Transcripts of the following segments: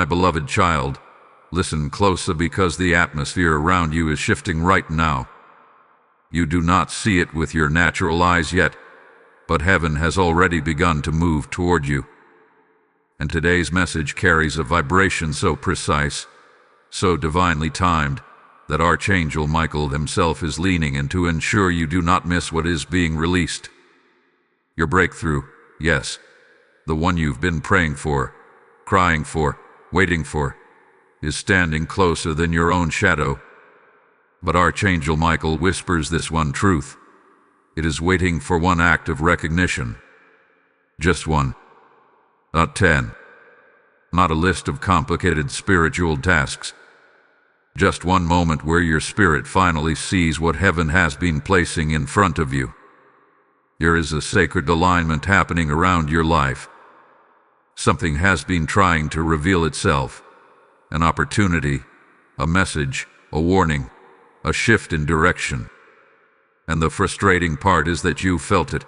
My beloved child, listen closer because the atmosphere around you is shifting right now. You do not see it with your natural eyes yet, but heaven has already begun to move toward you. And today's message carries a vibration so precise, so divinely timed, that Archangel Michael himself is leaning in to ensure you do not miss what is being released. Your breakthrough, yes, the one you've been praying for, crying for, waiting for, is standing closer than your own shadow. But Archangel Michael whispers this one truth. It is waiting for one act of recognition. Just one. Not 10. Not a list of complicated spiritual tasks. Just one moment where your spirit finally sees what heaven has been placing in front of you. There is a sacred alignment happening around your life. Something has been trying to reveal itself. An opportunity, a message, a warning, a shift in direction. And the frustrating part is that you felt it,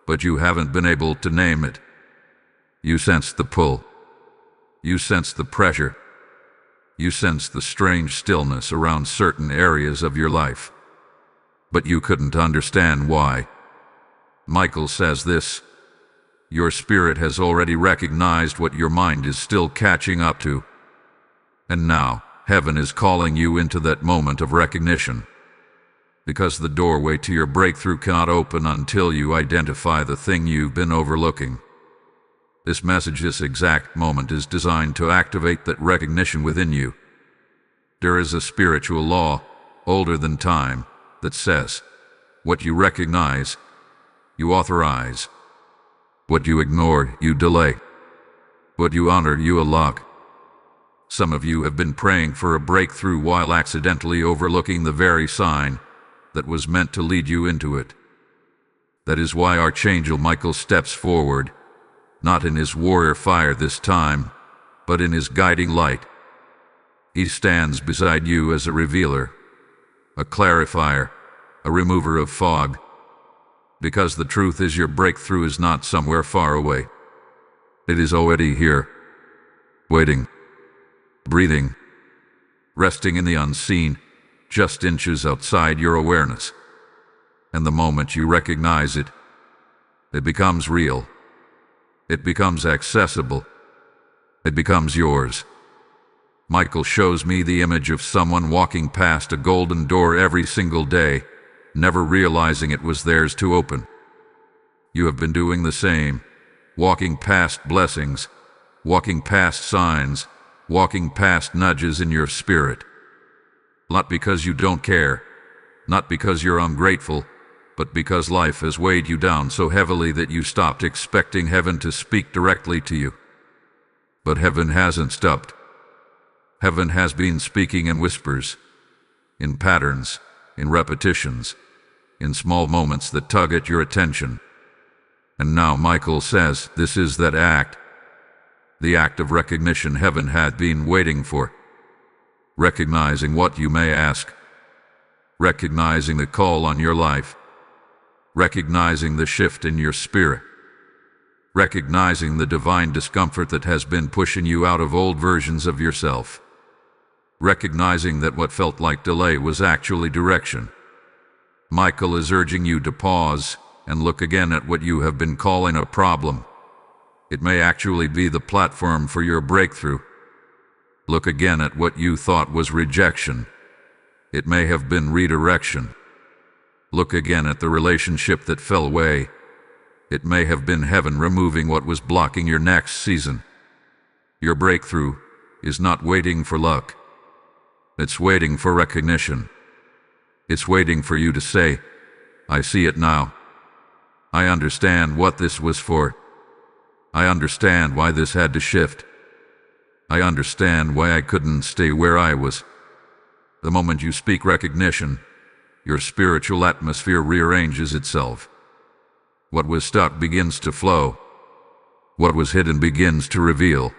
but you haven't been able to name it. You sense the pull. You sense the pressure. You sense the strange stillness around certain areas of your life. But you couldn't understand why. Michael says this: your spirit has already recognized what your mind is still catching up to. And now, heaven is calling you into that moment of recognition. Because the doorway to your breakthrough cannot open until you identify the thing you've been overlooking. This message, this exact moment, is designed to activate that recognition within you. There is a spiritual law, older than time, that says, what you recognize, you authorize. What you ignore, you delay. What you honor, you unlock. Some of you have been praying for a breakthrough while accidentally overlooking the very sign that was meant to lead you into it. That is why Archangel Michael steps forward, not in his warrior fire this time, but in his guiding light. He stands beside you as a revealer, a clarifier, a remover of fog. Because the truth is, your breakthrough is not somewhere far away. It is already here, waiting, breathing, resting in the unseen, just inches outside your awareness. And the moment you recognize it, it becomes real. It becomes accessible. It becomes yours. Michael shows me the image of someone walking past a golden door every single day, never realizing it was theirs to open. You have been doing the same, walking past blessings, walking past signs, walking past nudges in your spirit. Not because you don't care, not because you're ungrateful, but because life has weighed you down so heavily that you stopped expecting heaven to speak directly to you. But heaven hasn't stopped. Heaven has been speaking in whispers, in patterns, in repetitions, in small moments that tug at your attention. And now Michael says this is that act, the act of recognition heaven had been waiting for. Recognizing what you may ask, recognizing the call on your life, recognizing the shift in your spirit, recognizing the divine discomfort that has been pushing you out of old versions of yourself, recognizing that what felt like delay was actually direction. Michael is urging you to pause and look again at what you have been calling a problem. It may actually be the platform for your breakthrough. Look again at what you thought was rejection. It may have been redirection. Look again at the relationship that fell away. It may have been heaven removing what was blocking your next season. Your breakthrough is not waiting for luck. It's waiting for recognition. It's waiting for you to say, I see it now. I understand what this was for. I understand why this had to shift. I understand why I couldn't stay where I was. The moment you speak recognition, your spiritual atmosphere rearranges itself. What was stuck begins to flow. What was hidden begins to reveal.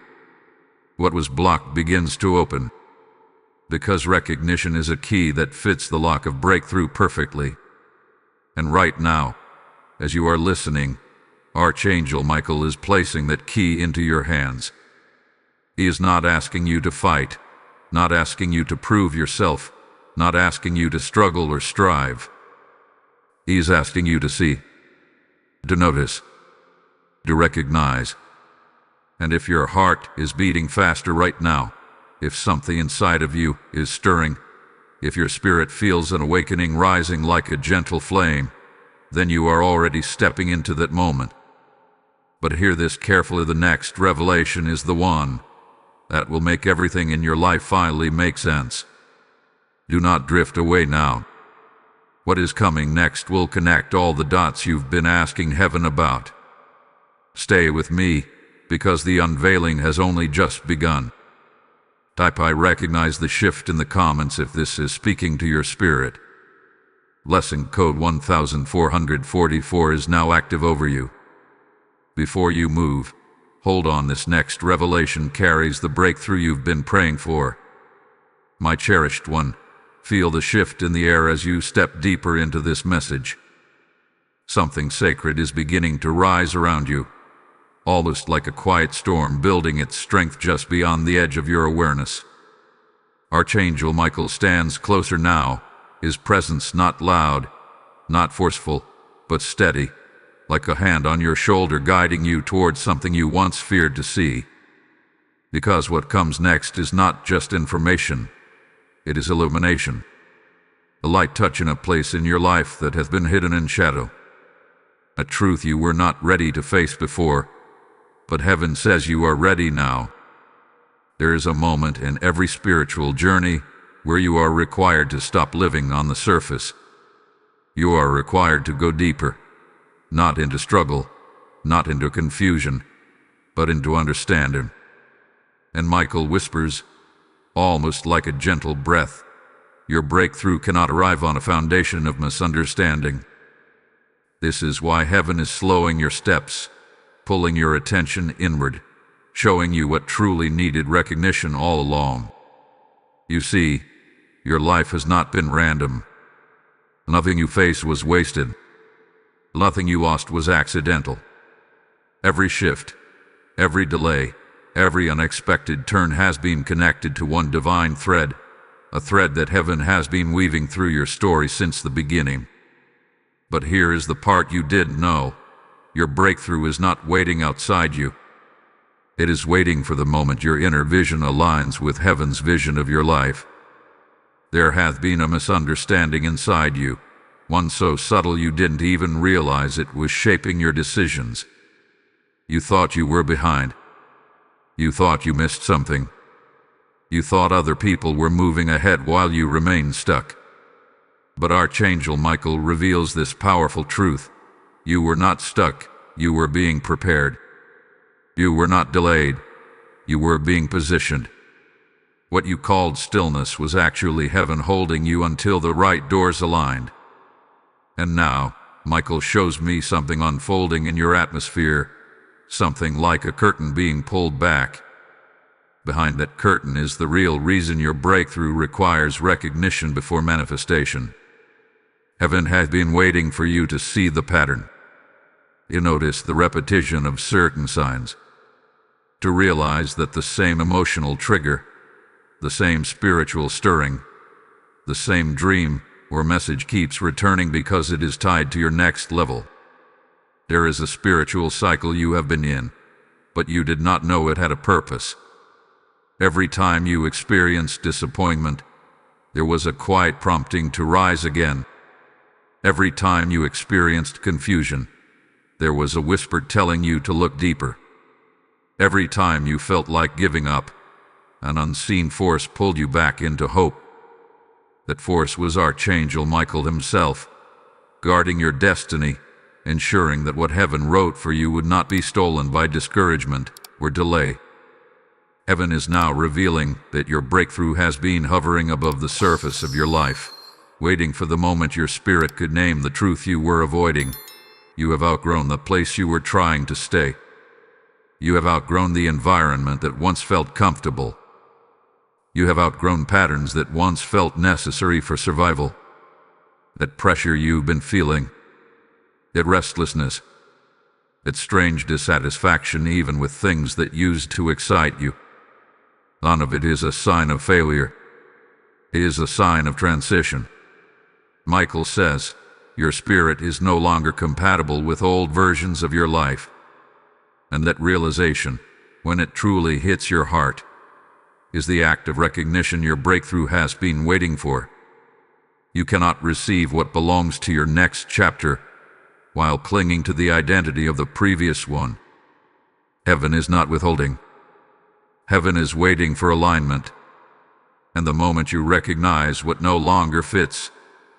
What was blocked begins to open. Because recognition is a key that fits the lock of breakthrough perfectly. And right now, as you are listening, Archangel Michael is placing that key into your hands. He is not asking you to fight, not asking you to prove yourself, not asking you to struggle or strive. He is asking you to see, to notice, to recognize. And if your heart is beating faster right now, if something inside of you is stirring, if your spirit feels an awakening rising like a gentle flame, then you are already stepping into that moment. But hear this carefully, the next revelation is the one that will make everything in your life finally make sense. Do not drift away now. What is coming next will connect all the dots you've been asking heaven about. Stay with me, because the unveiling has only just begun. Type "I recognize" the shift in the comments if this is speaking to your spirit. Lesson code 1444 is now active over you. Before you move, hold on. This next revelation carries the breakthrough you've been praying for. My cherished one, feel the shift in the air as you step deeper into this message. Something sacred is beginning to rise around you, almost like a quiet storm building its strength just beyond the edge of your awareness. Archangel Michael stands closer now, his presence not loud, not forceful, but steady, like a hand on your shoulder guiding you towards something you once feared to see. Because what comes next is not just information, it is illumination. A light touch in a place in your life that has been hidden in shadow. A truth you were not ready to face before, but heaven says you are ready now. There is a moment in every spiritual journey where you are required to stop living on the surface. You are required to go deeper, not into struggle, not into confusion, but into understanding. And Michael whispers, almost like a gentle breath, your breakthrough cannot arrive on a foundation of misunderstanding. This is why heaven is slowing your steps, pulling your attention inward, showing you what truly needed recognition all along. You see, your life has not been random. Nothing you faced was wasted. Nothing you lost was accidental. Every shift, every delay, every unexpected turn has been connected to one divine thread, a thread that heaven has been weaving through your story since the beginning. But here is the part you didn't know. Your breakthrough is not waiting outside you. It is waiting for the moment your inner vision aligns with heaven's vision of your life. There hath been a misunderstanding inside you, one so subtle you didn't even realize it was shaping your decisions. You thought you were behind. You thought you missed something. You thought other people were moving ahead while you remained stuck. But Archangel Michael reveals this powerful truth. You were not stuck, you were being prepared. You were not delayed, you were being positioned. What you called stillness was actually heaven holding you until the right doors aligned. And now, Michael shows me something unfolding in your atmosphere, something like a curtain being pulled back. Behind that curtain is the real reason your breakthrough requires recognition before manifestation. Heaven has been waiting for you to see the pattern. You notice the repetition of certain signs. To realize that the same emotional trigger, the same spiritual stirring, the same dream or message keeps returning because it is tied to your next level. There is a spiritual cycle you have been in, but you did not know it had a purpose. Every time you experienced disappointment, there was a quiet prompting to rise again. Every time you experienced confusion, there was a whisper telling you to look deeper. Every time you felt like giving up, an unseen force pulled you back into hope. That force was Archangel Michael himself, guarding your destiny, ensuring that what heaven wrote for you would not be stolen by discouragement or delay. Heaven is now revealing that your breakthrough has been hovering above the surface of your life, waiting for the moment your spirit could name the truth you were avoiding. You have outgrown the place you were trying to stay. You have outgrown the environment that once felt comfortable. You have outgrown patterns that once felt necessary for survival. That pressure you've been feeling, that restlessness, that strange dissatisfaction even with things that used to excite you. None of it is a sign of failure. It is a sign of transition. Michael says, your spirit is no longer compatible with old versions of your life. And that realization, when it truly hits your heart, is the act of recognition your breakthrough has been waiting for. You cannot receive what belongs to your next chapter while clinging to the identity of the previous one. Heaven is not withholding. Heaven is waiting for alignment. And the moment you recognize what no longer fits,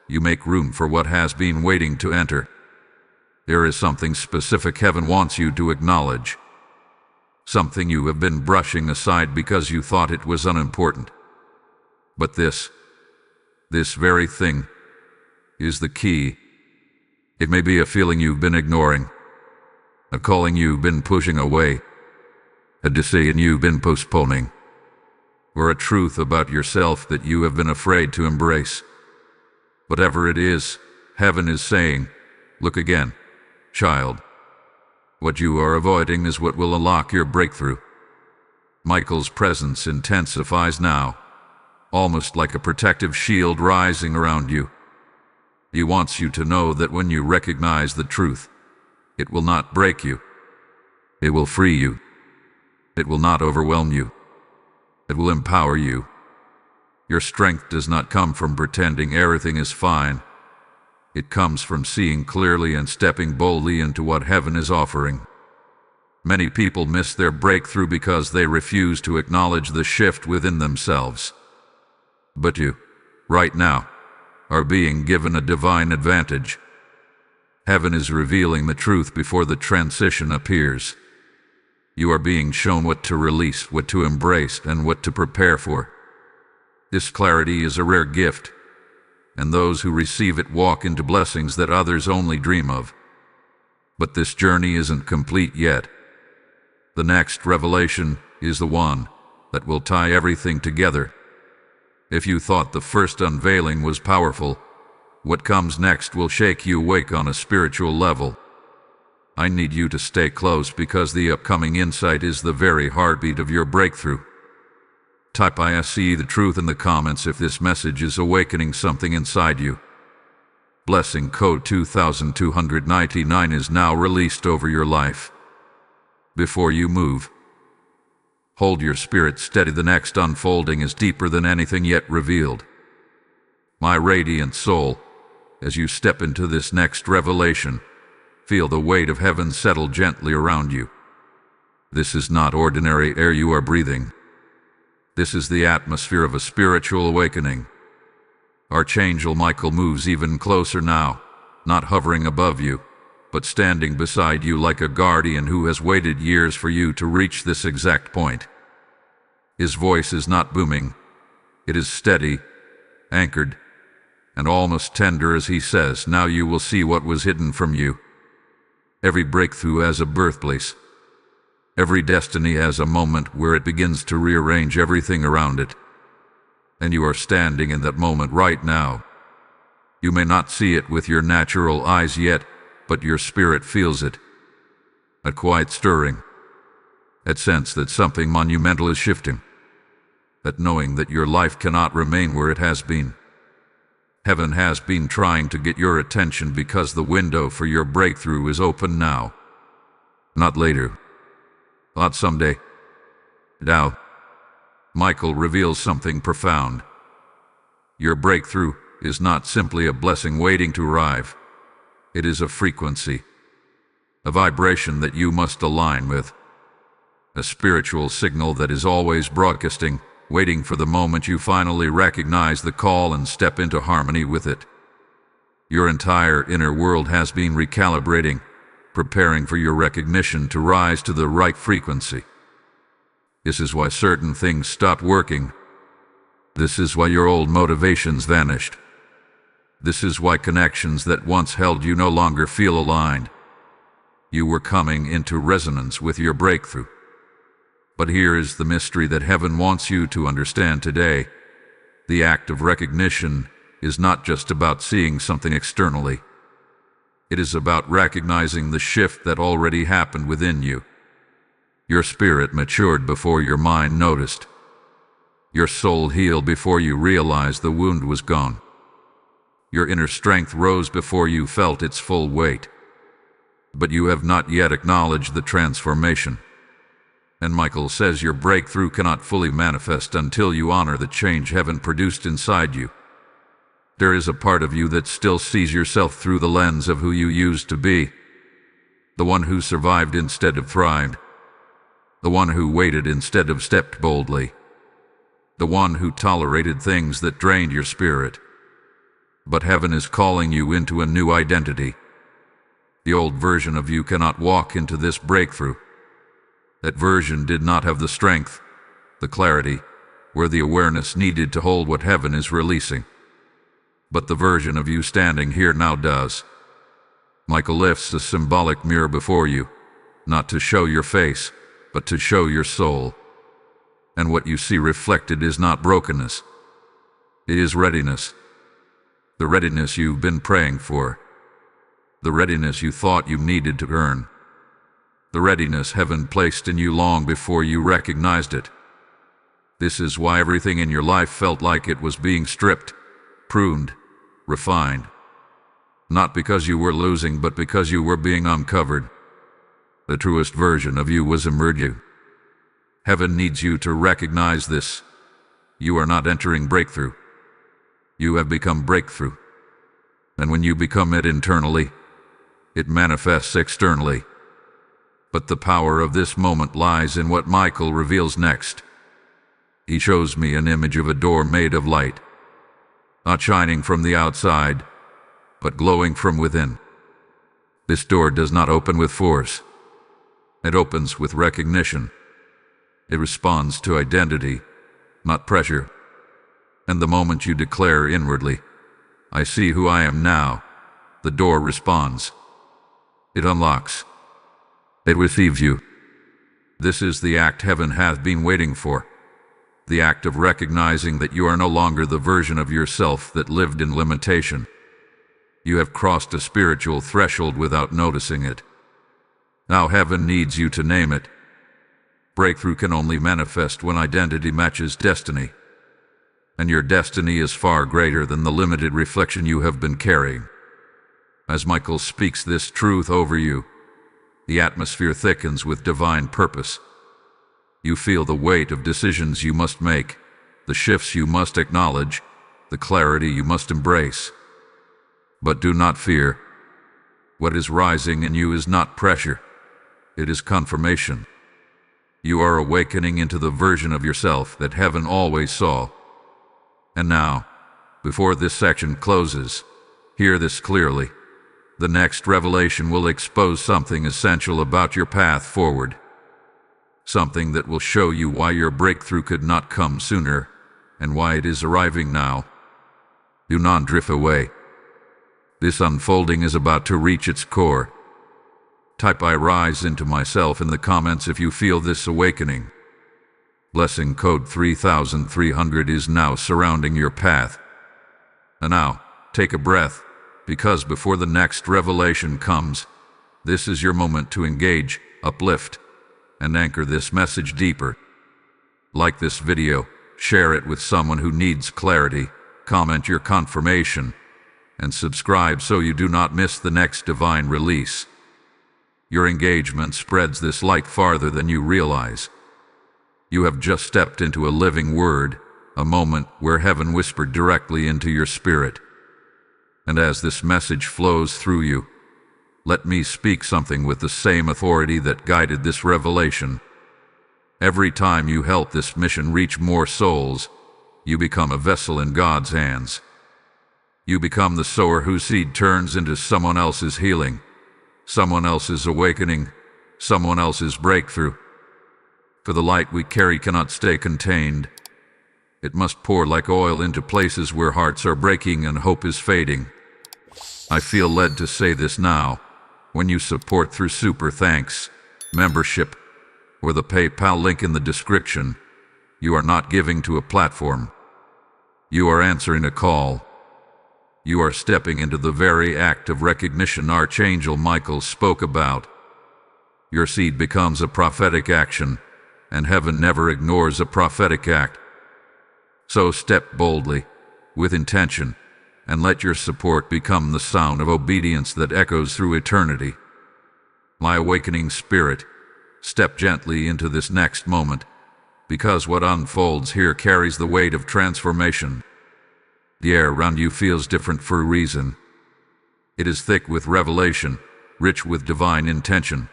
you make room for what has been waiting to enter. There is something specific heaven wants you to acknowledge. Something you have been brushing aside because you thought it was unimportant. But this very thing, is the key. It may be a feeling you've been ignoring, a calling you've been pushing away, a decision you've been postponing, or a truth about yourself that you have been afraid to embrace. Whatever it is, heaven is saying, look again, child. What you are avoiding is what will unlock your breakthrough. Michael's presence intensifies now, almost like a protective shield rising around you. He wants you to know that when you recognize the truth, it will not break you. It will free you. It will not overwhelm you. It will empower you. Your strength does not come from pretending everything is fine. It comes from seeing clearly and stepping boldly into what heaven is offering. Many people miss their breakthrough because they refuse to acknowledge the shift within themselves. But you, right now, are being given a divine advantage. Heaven is revealing the truth before the transition appears. You are being shown what to release, what to embrace, and what to prepare for. This clarity is a rare gift, and those who receive it walk into blessings that others only dream of. But this journey isn't complete yet. The next revelation is the one that will tie everything together. If you thought the first unveiling was powerful, what comes next will shake you awake on a spiritual level. I need you to stay close because the upcoming insight is the very heartbeat of your breakthrough. Type I see the truth in the comments if this message is awakening something inside you. Blessing code 2299 is now released over your life. Before you move, hold your spirit steady. The next unfolding is deeper than anything yet revealed. My radiant soul, as you step into this next revelation, feel the weight of heaven settle gently around you. This is not ordinary air you are breathing. This is the atmosphere of a spiritual awakening. Archangel Michael moves even closer now, not hovering above you, but standing beside you like a guardian who has waited years for you to reach this exact point. His voice is not booming. It is steady, anchored, and almost tender as he says, now you will see what was hidden from you. Every breakthrough has a birthplace. Every destiny has a moment where it begins to rearrange everything around it. And you are standing in that moment right now. You may not see it with your natural eyes yet, but your spirit feels it. A quiet stirring. That sense that something monumental is shifting. That knowing that your life cannot remain where it has been. Heaven has been trying to get your attention because the window for your breakthrough is open now. Not later. Not someday. Now, Michael reveals something profound. Your breakthrough is not simply a blessing waiting to arrive. It is a frequency, a vibration that you must align with, a spiritual signal that is always broadcasting, waiting for the moment you finally recognize the call and step into harmony with it. Your entire inner world has been recalibrating, preparing for your recognition to rise to the right frequency. This is why certain things stopped working. This is why your old motivations vanished. This is why connections that once held you no longer feel aligned. You were coming into resonance with your breakthrough. But here is the mystery that heaven wants you to understand today. The act of recognition is not just about seeing something externally. It is about recognizing the shift that already happened within you. Your spirit matured before your mind noticed. Your soul healed before you realized the wound was gone. Your inner strength rose before you felt its full weight. But you have not yet acknowledged the transformation. And Michael says your breakthrough cannot fully manifest until you honor the change heaven produced inside you. There is a part of you that still sees yourself through the lens of who you used to be. The one who survived instead of thrived. The one who waited instead of stepped boldly. The one who tolerated things that drained your spirit. But heaven is calling you into a new identity. The old version of you cannot walk into this breakthrough. That version did not have the strength, the clarity, or the awareness needed to hold what heaven is releasing. But the version of you standing here now does. Michael lifts a symbolic mirror before you, not to show your face, but to show your soul. And what you see reflected is not brokenness. It is readiness. The readiness you've been praying for. The readiness you thought you needed to earn. The readiness heaven placed in you long before you recognized it. This is why everything in your life felt like it was being stripped, pruned, refined. Not because you were losing, but because you were being uncovered. The truest version of you was emerging. Heaven needs you to recognize this. You are not entering breakthrough. You have become breakthrough. And when you become it internally, it manifests externally. But the power of this moment lies in what Michael reveals next. He shows me an image of a door made of light, not shining from the outside, but glowing from within. This door does not open with force. It opens with recognition. It responds to identity, not pressure. And the moment you declare inwardly, "I see who I am now," the door responds. It unlocks. It receives you. This is the act heaven hath been waiting for. The act of recognizing that you are no longer the version of yourself that lived in limitation. You have crossed a spiritual threshold without noticing it. Now heaven needs you to name it. Breakthrough can only manifest when identity matches destiny. And your destiny is far greater than the limited reflection you have been carrying. As Michael speaks this truth over you, the atmosphere thickens with divine purpose. You feel the weight of decisions you must make, the shifts you must acknowledge, the clarity you must embrace. But do not fear. What is rising in you is not pressure. It is confirmation. You are awakening into the version of yourself that heaven always saw. And now, before this section closes, hear this clearly. The next revelation will expose something essential about your path forward. Something that will show you why your breakthrough could not come sooner, and why it is arriving now. Do not drift away. This unfolding is about to reach its core. Type "I rise into myself" in the comments if you feel this awakening. Blessing code 3300 is now surrounding your path. And now, take a breath, because before the next revelation comes, this is your moment to engage, uplift, and anchor this message deeper. Like this video, share it with someone who needs clarity, comment your confirmation, and subscribe so you do not miss the next divine release. Your engagement spreads this light farther than you realize. You have just stepped into a living word, a moment where heaven whispered directly into your spirit. And as this message flows through you, let me speak something with the same authority that guided this revelation. Every time you help this mission reach more souls, you become a vessel in God's hands. You become the sower whose seed turns into someone else's healing, someone else's awakening, someone else's breakthrough. For the light we carry cannot stay contained. It must pour like oil into places where hearts are breaking and hope is fading. I feel led to say this now. When you support through super thanks, membership, or the PayPal link in the description, you are not giving to a platform. You are answering a call. You are stepping into the very act of recognition Archangel Michael spoke about. Your seed becomes a prophetic action, and heaven never ignores a prophetic act. So step boldly, with intention, and let your support become the sound of obedience that echoes through eternity. My awakening spirit, step gently into this next moment, because what unfolds here carries the weight of transformation. The air around you feels different for a reason. It is thick with revelation, rich with divine intention,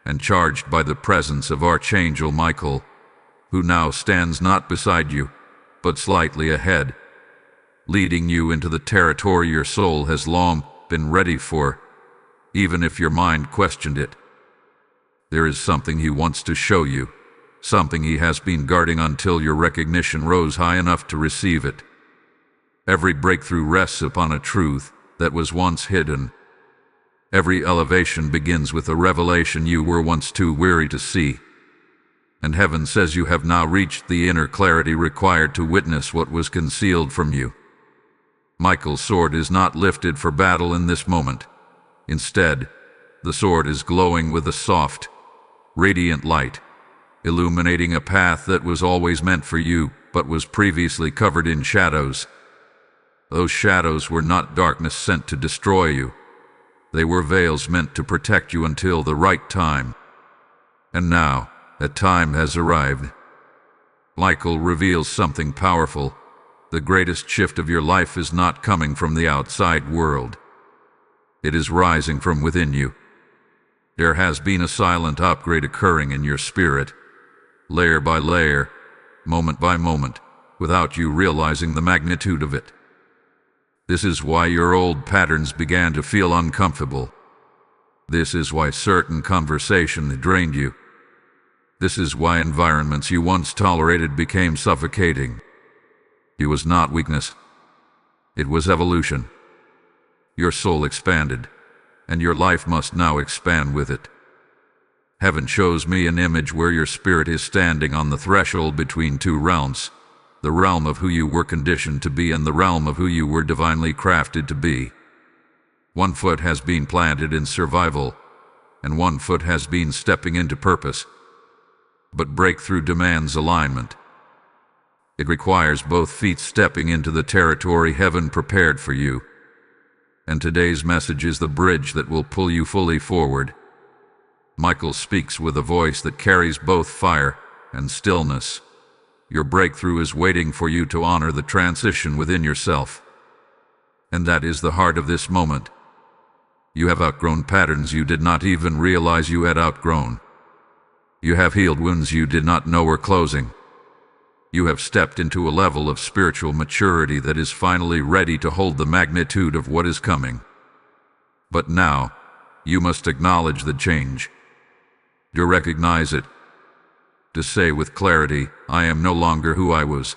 and charged by the presence of Archangel Michael, who now stands not beside you, but slightly ahead, leading you into the territory your soul has long been ready for, even if your mind questioned it. There is something he wants to show you, something he has been guarding until your recognition rose high enough to receive it. Every breakthrough rests upon a truth that was once hidden. Every elevation begins with a revelation you were once too weary to see. And heaven says you have now reached the inner clarity required to witness what was concealed from you. Michael's sword is not lifted for battle in this moment. Instead, the sword is glowing with a soft, radiant light, illuminating a path that was always meant for you, but was previously covered in shadows. Those shadows were not darkness sent to destroy you. They were veils meant to protect you until the right time. And now, that time has arrived. Michael reveals something powerful. The greatest shift of your life is not coming from the outside world. It is rising from within you. There has been a silent upgrade occurring in your spirit, layer by layer, moment by moment, without you realizing the magnitude of it. This is why your old patterns began to feel uncomfortable. This is why certain conversation drained you. This is why environments you once tolerated became suffocating. It was not weakness. It was evolution. Your soul expanded, and your life must now expand with it. Heaven shows me an image where your spirit is standing on the threshold between two realms, the realm of who you were conditioned to be and the realm of who you were divinely crafted to be. One foot has been planted in survival, and one foot has been stepping into purpose. But breakthrough demands alignment. It requires both feet stepping into the territory heaven prepared for you. And today's message is the bridge that will pull you fully forward. Michael speaks with a voice that carries both fire and stillness. Your breakthrough is waiting for you to honor the transition within yourself. And that is the heart of this moment. You have outgrown patterns you did not even realize you had outgrown. You have healed wounds you did not know were closing. You have stepped into a level of spiritual maturity that is finally ready to hold the magnitude of what is coming. But now, you must acknowledge the change. To recognize it. To say with clarity, I am no longer who I was.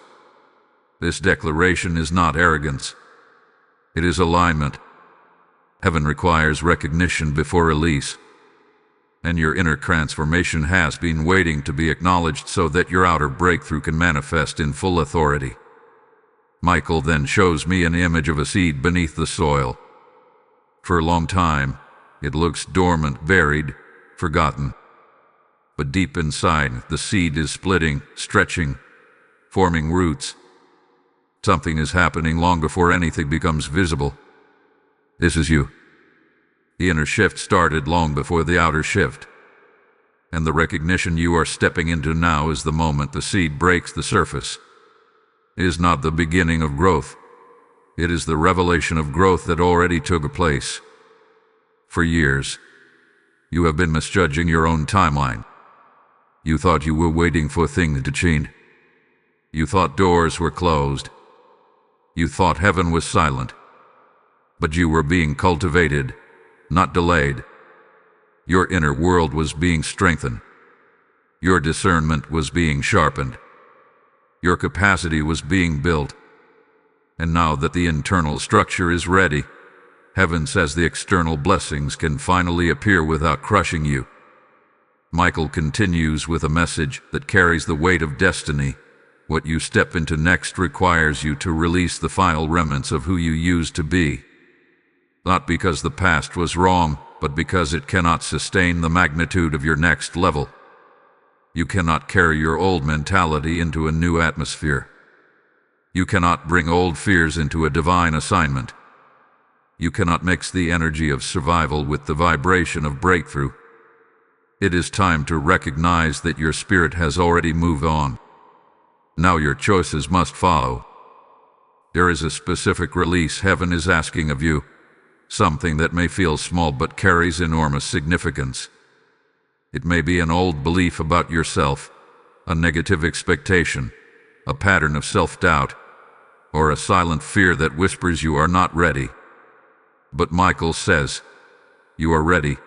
This declaration is not arrogance. It is alignment. Heaven requires recognition before release. And your inner transformation has been waiting to be acknowledged so that your outer breakthrough can manifest in full authority. Michael then shows me an image of a seed beneath the soil. For a long time, it looks dormant, buried, forgotten. But deep inside, the seed is splitting, stretching, forming roots. Something is happening long before anything becomes visible. This is you. The inner shift started long before the outer shift. And the recognition you are stepping into now is the moment the seed breaks the surface. It is not the beginning of growth. It is the revelation of growth that already took place. For years, you have been misjudging your own timeline. You thought you were waiting for things to change. You thought doors were closed. You thought heaven was silent. But you were being cultivated, not delayed. Your inner world was being strengthened. Your discernment was being sharpened. Your capacity was being built. And now that the internal structure is ready, heaven says the external blessings can finally appear without crushing you. Michael continues with a message that carries the weight of destiny. What you step into next requires you to release the final remnants of who you used to be. Not because the past was wrong, but because it cannot sustain the magnitude of your next level. You cannot carry your old mentality into a new atmosphere. You cannot bring old fears into a divine assignment. You cannot mix the energy of survival with the vibration of breakthrough. It is time to recognize that your spirit has already moved on. Now your choices must follow. There is a specific release heaven is asking of you, something that may feel small but carries enormous significance. It may be an old belief about yourself, a negative expectation, a pattern of self-doubt, or a silent fear that whispers you are not ready. But Michael says, you are ready,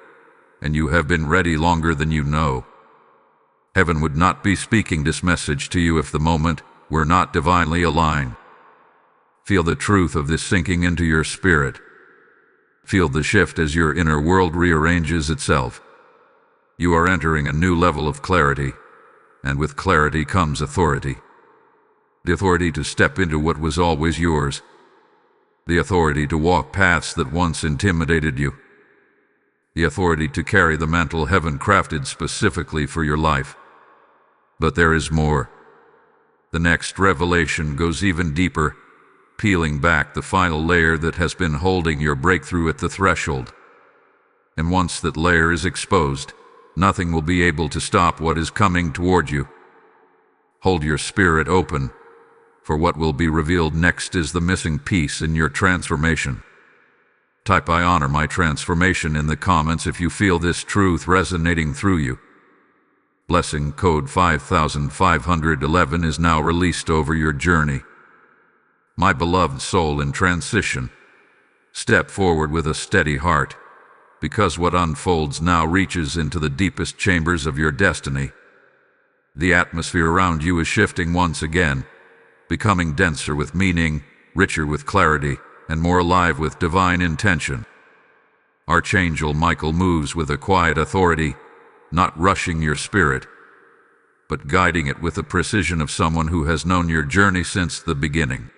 and you have been ready longer than you know. Heaven would not be speaking this message to you if the moment were not divinely aligned. Feel the truth of this sinking into your spirit. Feel the shift as your inner world rearranges itself. You are entering a new level of clarity, and with clarity comes authority. The authority to step into what was always yours. The authority to walk paths that once intimidated you. The authority to carry the mantle heaven crafted specifically for your life. But there is more. The next revelation goes even deeper, peeling back the final layer that has been holding your breakthrough at the threshold. And once that layer is exposed, nothing will be able to stop what is coming toward you. Hold your spirit open, for what will be revealed next is the missing piece in your transformation. Type "I honor my transformation" in the comments if you feel this truth resonating through you. Blessing code 5511 is now released over your journey. My beloved soul in transition, step forward with a steady heart, because what unfolds now reaches into the deepest chambers of your destiny. The atmosphere around you is shifting once again, becoming denser with meaning, richer with clarity, and more alive with divine intention. Archangel Michael moves with a quiet authority, not rushing your spirit, but guiding it with the precision of someone who has known your journey since the beginning.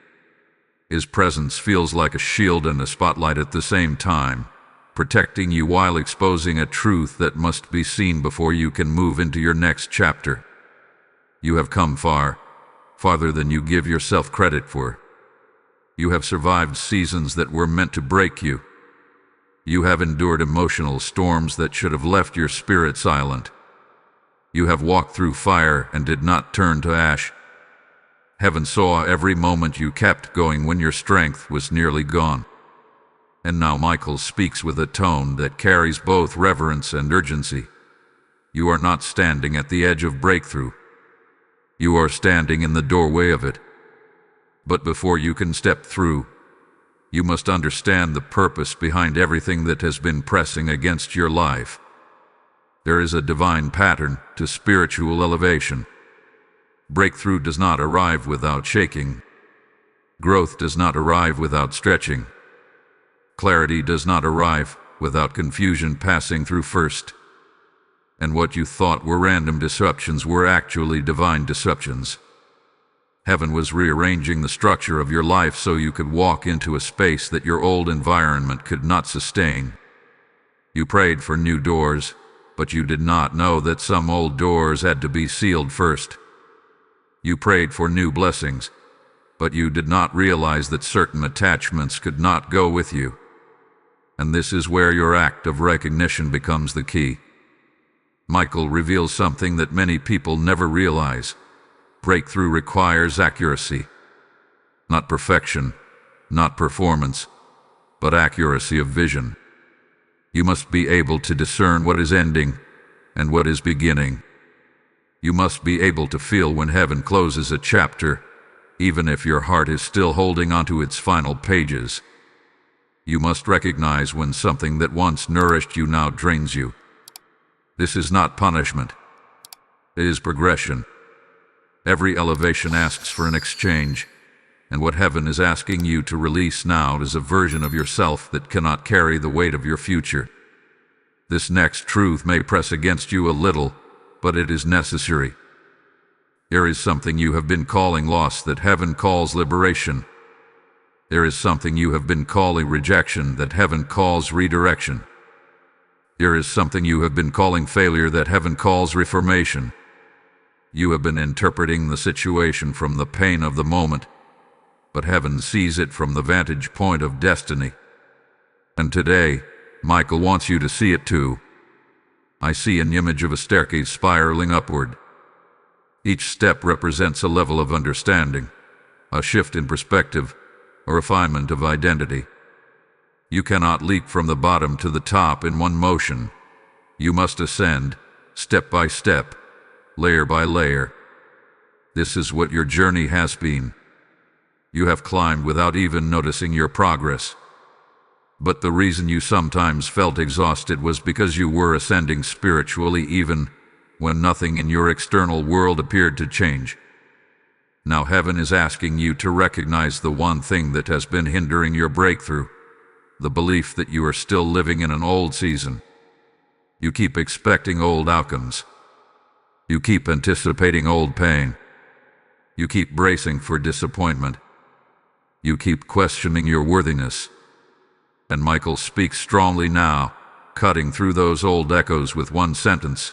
His presence feels like a shield and a spotlight at the same time, protecting you while exposing a truth that must be seen before you can move into your next chapter. You have come far, farther than you give yourself credit for. You have survived seasons that were meant to break you. You have endured emotional storms that should have left your spirit silent. You have walked through fire and did not turn to ash. Heaven saw every moment you kept going when your strength was nearly gone. And now Michael speaks with a tone that carries both reverence and urgency. You are not standing at the edge of breakthrough. You are standing in the doorway of it. But before you can step through, you must understand the purpose behind everything that has been pressing against your life. There is a divine pattern to spiritual elevation. Breakthrough does not arrive without shaking. Growth does not arrive without stretching. Clarity does not arrive without confusion passing through first. And what you thought were random disruptions were actually divine disruptions. Heaven was rearranging the structure of your life so you could walk into a space that your old environment could not sustain. You prayed for new doors, but you did not know that some old doors had to be sealed first. You prayed for new blessings, but you did not realize that certain attachments could not go with you. And this is where your act of recognition becomes the key. Michael reveals something that many people never realize. Breakthrough requires accuracy. Not perfection, not performance, but accuracy of vision. You must be able to discern what is ending and what is beginning. You must be able to feel when heaven closes a chapter, even if your heart is still holding onto its final pages. You must recognize when something that once nourished you now drains you. This is not punishment. It is progression. Every elevation asks for an exchange, and what heaven is asking you to release now is a version of yourself that cannot carry the weight of your future. This next truth may press against you a little, but it is necessary. There is something you have been calling loss that heaven calls liberation. There is something you have been calling rejection that heaven calls redirection. There is something you have been calling failure that heaven calls reformation. You have been interpreting the situation from the pain of the moment, but heaven sees it from the vantage point of destiny. And today, Michael wants you to see it too. I see an image of a staircase spiraling upward. Each step represents a level of understanding, a shift in perspective, a refinement of identity. You cannot leap from the bottom to the top in one motion. You must ascend, step by step, layer by layer. This is what your journey has been. You have climbed without even noticing your progress. But the reason you sometimes felt exhausted was because you were ascending spiritually even when nothing in your external world appeared to change. Now heaven is asking you to recognize the one thing that has been hindering your breakthrough, the belief that you are still living in an old season. You keep expecting old outcomes. You keep anticipating old pain. You keep bracing for disappointment. You keep questioning your worthiness. And Michael speaks strongly now, cutting through those old echoes with one sentence.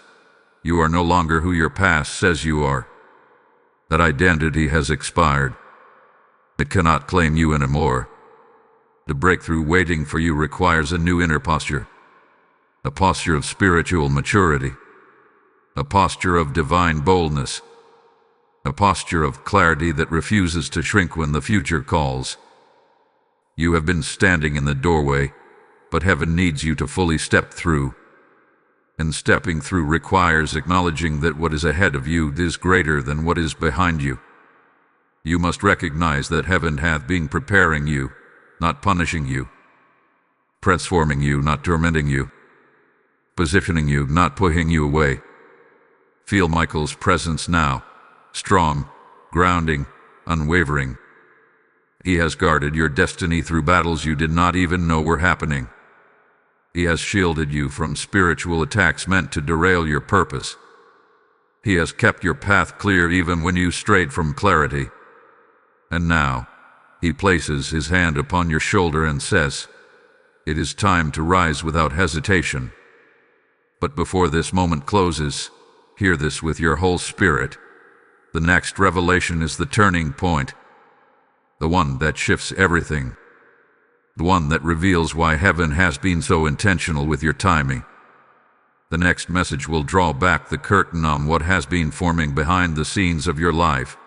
You are no longer who your past says you are. That identity has expired. It cannot claim you anymore. The breakthrough waiting for you requires a new inner posture, a posture of spiritual maturity, a posture of divine boldness, a posture of clarity that refuses to shrink when the future calls. You have been standing in the doorway, but heaven needs you to fully step through. And stepping through requires acknowledging that what is ahead of you is greater than what is behind you. You must recognize that heaven hath been preparing you, not punishing you, transforming you, not tormenting you, positioning you, not pushing you away. Feel Michael's presence now, strong, grounding, unwavering. He has guarded your destiny through battles you did not even know were happening. He has shielded you from spiritual attacks meant to derail your purpose. He has kept your path clear even when you strayed from clarity. And now, he places his hand upon your shoulder and says, "It is time to rise without hesitation." But before this moment closes, hear this with your whole spirit. The next revelation is the turning point, the one that shifts everything, the one that reveals why heaven has been so intentional with your timing. The next message will draw back the curtain on what has been forming behind the scenes of your life.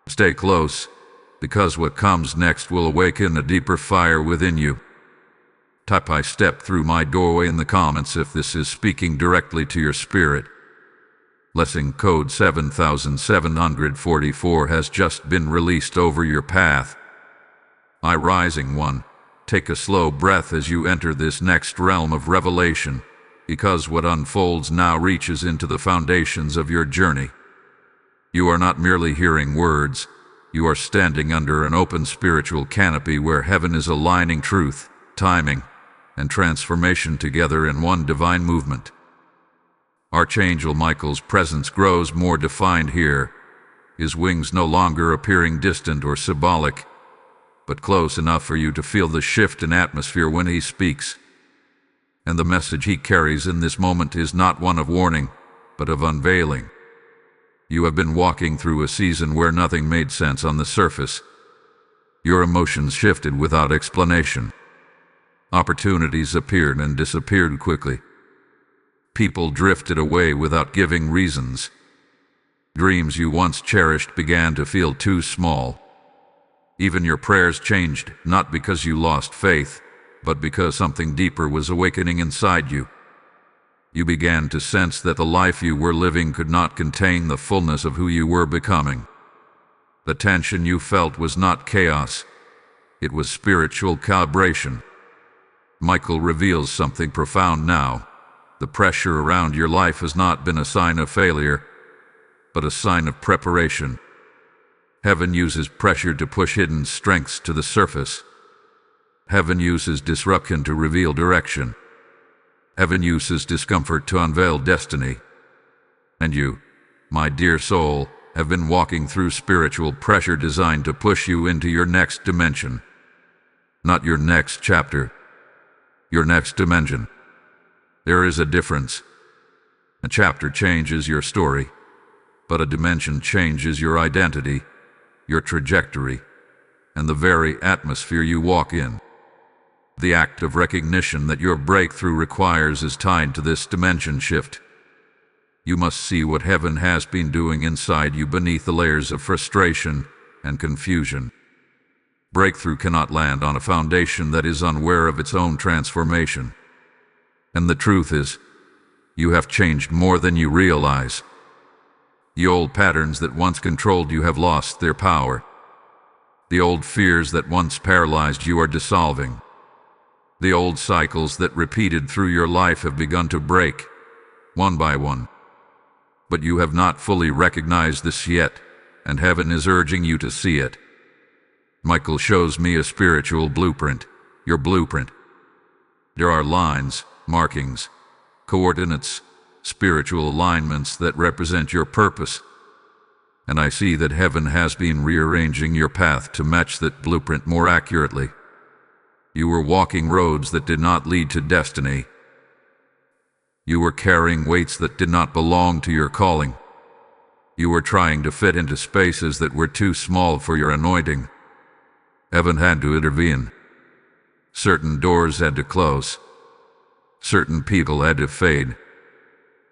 Stay close, because what comes next will awaken a deeper fire within you. Type "I step through my doorway" in the comments if this is speaking directly to your spirit. Lesson code 7744 has just been released over your path. I Rising One, take a slow breath as you enter this next realm of revelation, because what unfolds now reaches into the foundations of your journey. You are not merely hearing words, you are standing under an open spiritual canopy where heaven is aligning truth, timing, and transformation together in one divine movement. Archangel Michael's presence grows more defined here, his wings no longer appearing distant or symbolic, but close enough for you to feel the shift in atmosphere when he speaks. And the message he carries in this moment is not one of warning, but of unveiling. You have been walking through a season where nothing made sense on the surface. Your emotions shifted without explanation. Opportunities appeared and disappeared quickly. People drifted away without giving reasons. Dreams you once cherished began to feel too small. Even your prayers changed, not because you lost faith, but because something deeper was awakening inside you. You began to sense that the life you were living could not contain the fullness of who you were becoming. The tension you felt was not chaos. It was spiritual calibration. Michael reveals something profound now. The pressure around your life has not been a sign of failure, but a sign of preparation. Heaven uses pressure to push hidden strengths to the surface. Heaven uses disruption to reveal direction. Heaven uses discomfort to unveil destiny. And you, my dear soul, have been walking through spiritual pressure designed to push you into your next dimension. Not your next chapter, your next dimension. There is a difference. A chapter changes your story, but a dimension changes your identity, your trajectory. and the very atmosphere you walk in. The act of recognition that your breakthrough requires is tied to this dimension shift. You must see what heaven has been doing inside you beneath the layers of frustration and confusion. Breakthrough cannot land on a foundation that is unaware of its own transformation. And the truth is, you have changed more than you realize. The old patterns that once controlled you have lost their power. The old fears that once paralyzed you are dissolving. The old cycles that repeated through your life have begun to break, one by one. But you have not fully recognized this yet, and heaven is urging you to see it. Michael shows me a spiritual blueprint, your blueprint. There are lines, markings, coordinates, spiritual alignments that represent your purpose. And I see that heaven has been rearranging your path to match that blueprint more accurately. You were walking roads that did not lead to destiny. You were carrying weights that did not belong to your calling. You were trying to fit into spaces that were too small for your anointing. Heaven had to intervene. Certain doors had to close. Certain people had to fade.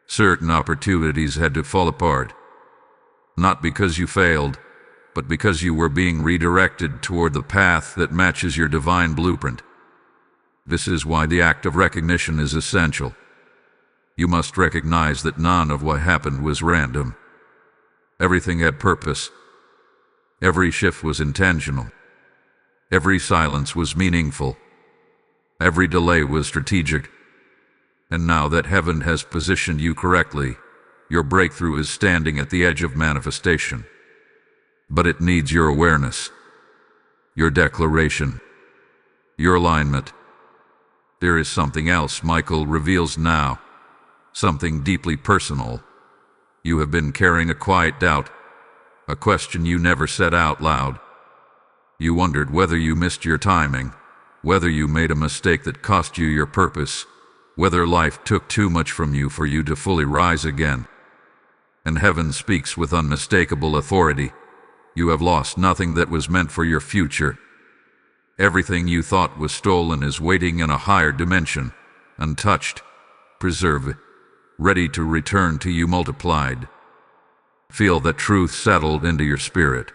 Certain opportunities had to fall apart. Not because you failed, but because you were being redirected toward the path that matches your divine blueprint. This is why the act of recognition is essential. You must recognize that none of what happened was random. Everything had purpose. Every shift was intentional. Every silence was meaningful. Every delay was strategic. And now that heaven has positioned you correctly, your breakthrough is standing at the edge of manifestation. But it needs your awareness, your declaration, your alignment. There is something else Michael reveals now, something deeply personal. You have been carrying a quiet doubt, a question you never said out loud. You wondered whether you missed your timing, whether you made a mistake that cost you your purpose, whether life took too much from you for you to fully rise again. And heaven speaks with unmistakable authority. You have lost nothing that was meant for your future. Everything you thought was stolen is waiting in a higher dimension, untouched, preserved, ready to return to you multiplied. Feel that truth settled into your spirit.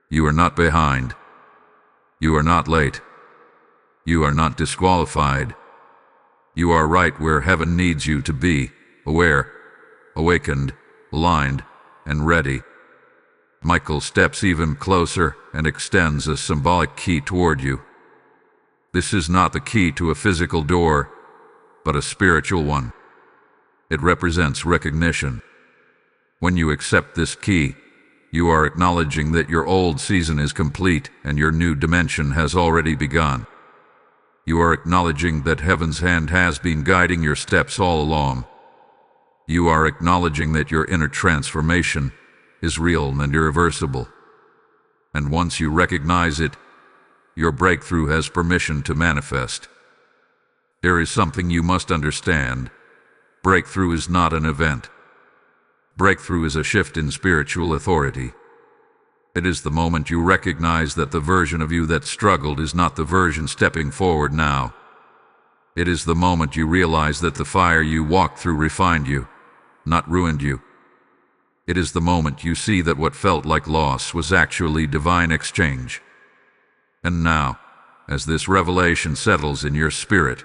You are not behind. You are not late. You are not disqualified. You are right where heaven needs you to be, aware, awakened, aligned, and ready. Michael steps even closer and extends a symbolic key toward you. This is not the key to a physical door, but a spiritual one. It represents recognition. When you accept this key, you are acknowledging that your old season is complete and your new dimension has already begun. You are acknowledging that heaven's hand has been guiding your steps all along. You are acknowledging that your inner transformation is real and irreversible. And once you recognize it, your breakthrough has permission to manifest. There is something you must understand. Breakthrough is not an event. Breakthrough is a shift in spiritual authority. It is the moment you recognize that the version of you that struggled is not the version stepping forward now. It is the moment you realize that the fire you walked through refined you, not ruined you. It is the moment you see that what felt like loss was actually divine exchange. And now, as this revelation settles in your spirit,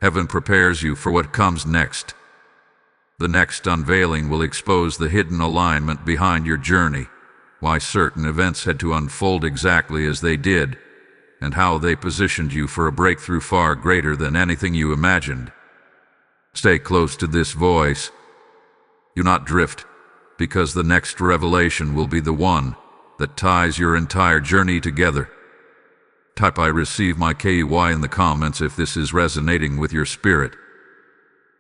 heaven prepares you for what comes next. The next unveiling will expose the hidden alignment behind your journey, why certain events had to unfold exactly as they did, and how they positioned you for a breakthrough far greater than anything you imagined. Stay close to this voice. Do not drift, because the next revelation will be the one that ties your entire journey together. Type "I receive my KY" in the comments if this is resonating with your spirit.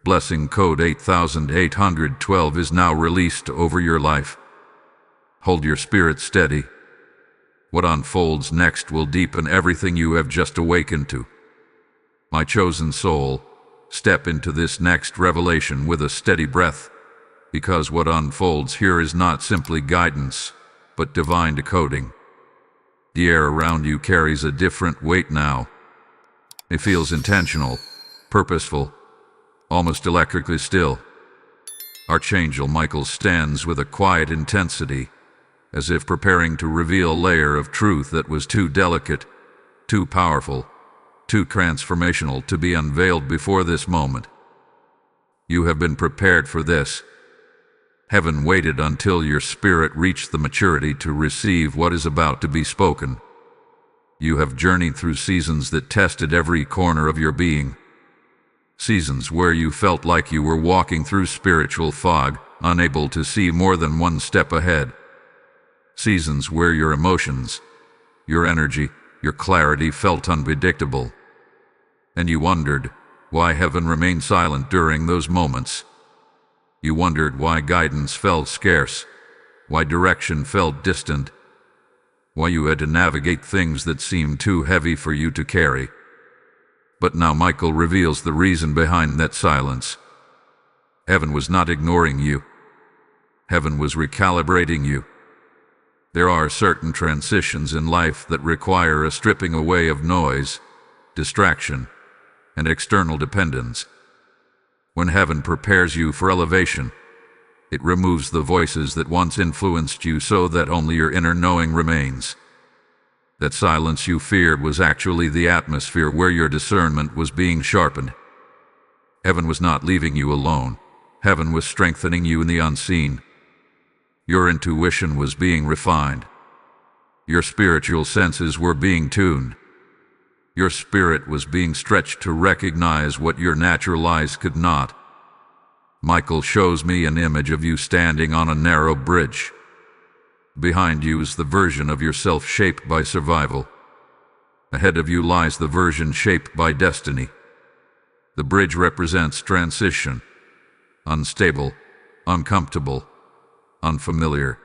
Blessing code 8812 is now released over your life. Hold your spirit steady. What unfolds next will deepen everything you have just awakened to. My chosen soul, step into this next revelation with a steady breath, because what unfolds here is not simply guidance, but divine decoding. The air around you carries a different weight now. It feels intentional, purposeful, almost electrically still. Archangel Michael stands with a quiet intensity, as if preparing to reveal a layer of truth that was too delicate, too powerful, too transformational to be unveiled before this moment. You have been prepared for this. Heaven waited until your spirit reached the maturity to receive what is about to be spoken. You have journeyed through seasons that tested every corner of your being. Seasons where you felt like you were walking through spiritual fog, unable to see more than one step ahead. Seasons where your emotions, your energy, your clarity felt unpredictable. And you wondered why heaven remained silent during those moments. You wondered why guidance felt scarce, why direction felt distant, why you had to navigate things that seemed too heavy for you to carry. But now Michael reveals the reason behind that silence. Heaven was not ignoring you. Heaven was recalibrating you. There are certain transitions in life that require a stripping away of noise, distraction, and external dependence. When heaven prepares you for elevation, it removes the voices that once influenced you so that only your inner knowing remains. That silence you feared was actually the atmosphere where your discernment was being sharpened. Heaven was not leaving you alone. Heaven was strengthening you in the unseen. Your intuition was being refined. Your spiritual senses were being tuned. Your spirit was being stretched to recognize what your natural eyes could not. Michael shows me an image of you standing on a narrow bridge. Behind you is the version of yourself shaped by survival. Ahead of you lies the version shaped by destiny. The bridge represents transition, unstable, uncomfortable, unfamiliar.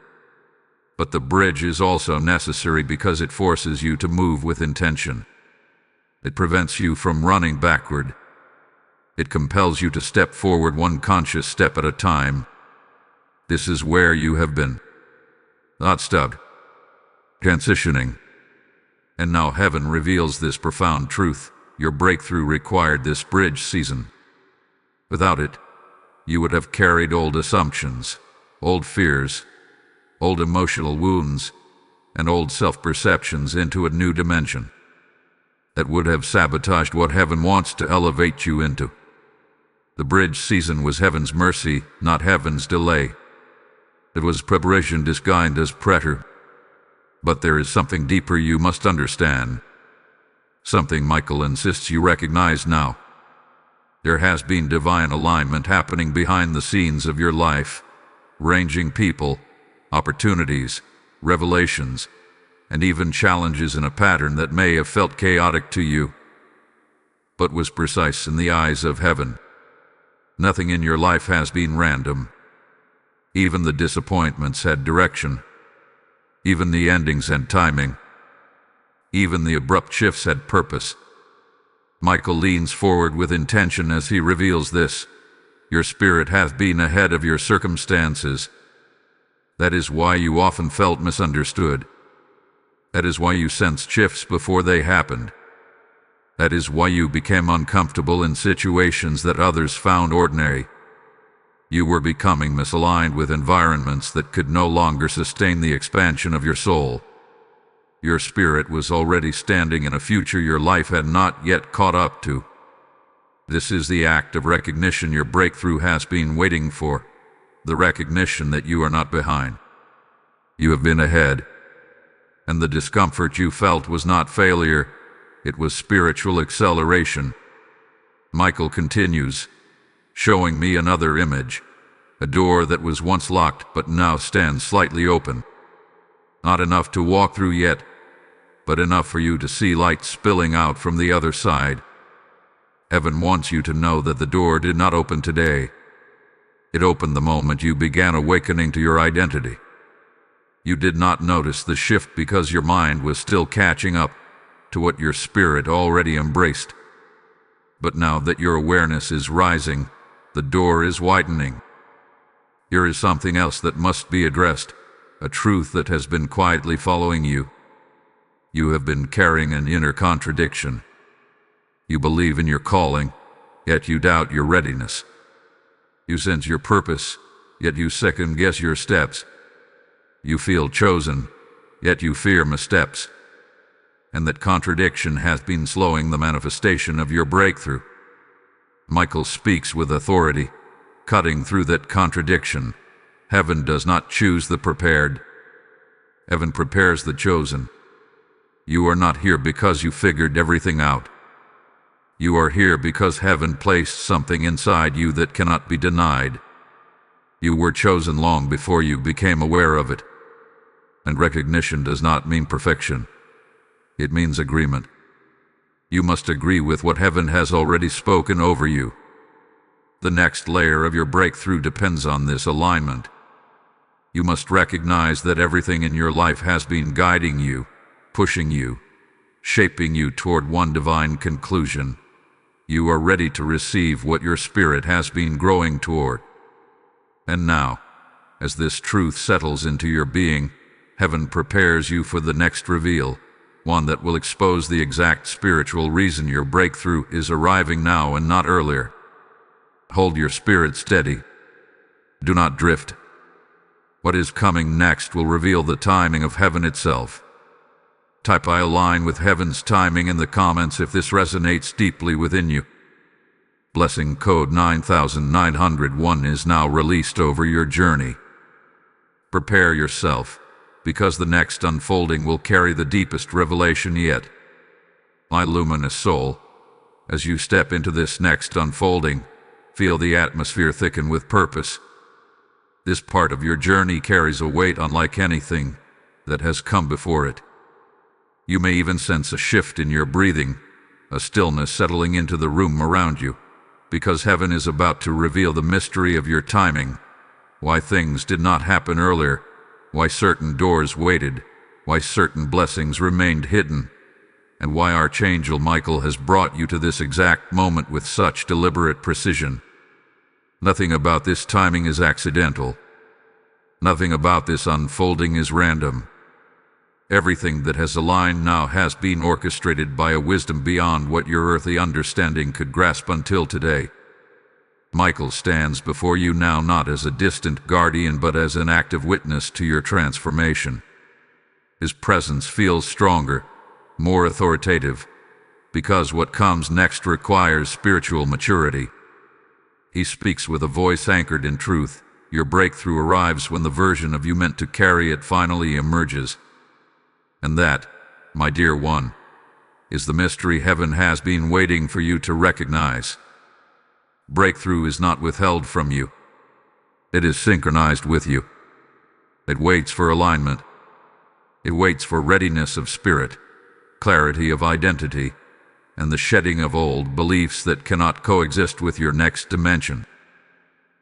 But the bridge is also necessary because it forces you to move with intention. It prevents you from running backward. It compels you to step forward one conscious step at a time. This is where you have been. Not stuck. Transitioning. And now heaven reveals this profound truth. Your breakthrough required this bridge season. Without it, you would have carried old assumptions, old fears, old emotional wounds, and old self-perceptions into a new dimension that would have sabotaged what heaven wants to elevate you into. The bridge season was heaven's mercy, not heaven's delay. It was preparation disguised as pressure. But there is something deeper you must understand. Something Michael insists you recognize now. There has been divine alignment happening behind the scenes of your life, ranging people, opportunities, revelations, and even challenges in a pattern that may have felt chaotic to you, but was precise in the eyes of heaven. Nothing in your life has been random. Even the disappointments had direction. Even the endings had timing. Even the abrupt shifts had purpose. Michael leans forward with intention as he reveals this. Your spirit has been ahead of your circumstances. That is why you often felt misunderstood. That is why you sensed shifts before they happened. That is why you became uncomfortable in situations that others found ordinary. You were becoming misaligned with environments that could no longer sustain the expansion of your soul. Your spirit was already standing in a future your life had not yet caught up to. This is the act of recognition your breakthrough has been waiting for. The recognition that you are not behind. You have been ahead. And the discomfort you felt was not failure, it was spiritual acceleration. Michael continues, showing me another image, a door that was once locked but now stands slightly open. Not enough to walk through yet, but enough for you to see light spilling out from the other side. Heaven wants you to know that the door did not open today. It opened the moment you began awakening to your identity. You did not notice the shift because your mind was still catching up to what your spirit already embraced. But now that your awareness is rising, the door is widening. Here is something else that must be addressed, a truth that has been quietly following you. You have been carrying an inner contradiction. You believe in your calling, yet you doubt your readiness. You sense your purpose, yet you second-guess your steps. You feel chosen, yet you fear missteps. And that contradiction has been slowing the manifestation of your breakthrough. Michael speaks with authority, cutting through that contradiction. Heaven does not choose the prepared. Heaven prepares the chosen. You are not here because you figured everything out. You are here because heaven placed something inside you that cannot be denied. You were chosen long before you became aware of it. And recognition does not mean perfection. It means agreement. You must agree with what heaven has already spoken over you. The next layer of your breakthrough depends on this alignment. You must recognize that everything in your life has been guiding you, pushing you, shaping you toward one divine conclusion. You are ready to receive what your spirit has been growing toward. And now, as this truth settles into your being, heaven prepares you for the next reveal, one that will expose the exact spiritual reason your breakthrough is arriving now and not earlier. Hold your spirit steady. Do not drift. What is coming next will reveal the timing of heaven itself. Type "I align with heaven's timing" in the comments if this resonates deeply within you. Blessing code 9901 is now released over your journey. Prepare yourself, because the next unfolding will carry the deepest revelation yet. My luminous soul, as you step into this next unfolding, feel the atmosphere thicken with purpose. This part of your journey carries a weight unlike anything that has come before it. You may even sense a shift in your breathing, a stillness settling into the room around you, because heaven is about to reveal the mystery of your timing, why things did not happen earlier, why certain doors waited, why certain blessings remained hidden, and why Archangel Michael has brought you to this exact moment with such deliberate precision. Nothing about this timing is accidental. Nothing about this unfolding is random. Everything that has aligned now has been orchestrated by a wisdom beyond what your earthly understanding could grasp until today. Michael stands before you now not as a distant guardian but as an active witness to your transformation. His presence feels stronger, more authoritative, because what comes next requires spiritual maturity. He speaks with a voice anchored in truth. Your breakthrough arrives when the version of you meant to carry it finally emerges. And that, my dear one, is the mystery heaven has been waiting for you to recognize. Breakthrough is not withheld from you. It is synchronized with you. It waits for alignment. It waits for readiness of spirit, clarity of identity, and the shedding of old beliefs that cannot coexist with your next dimension.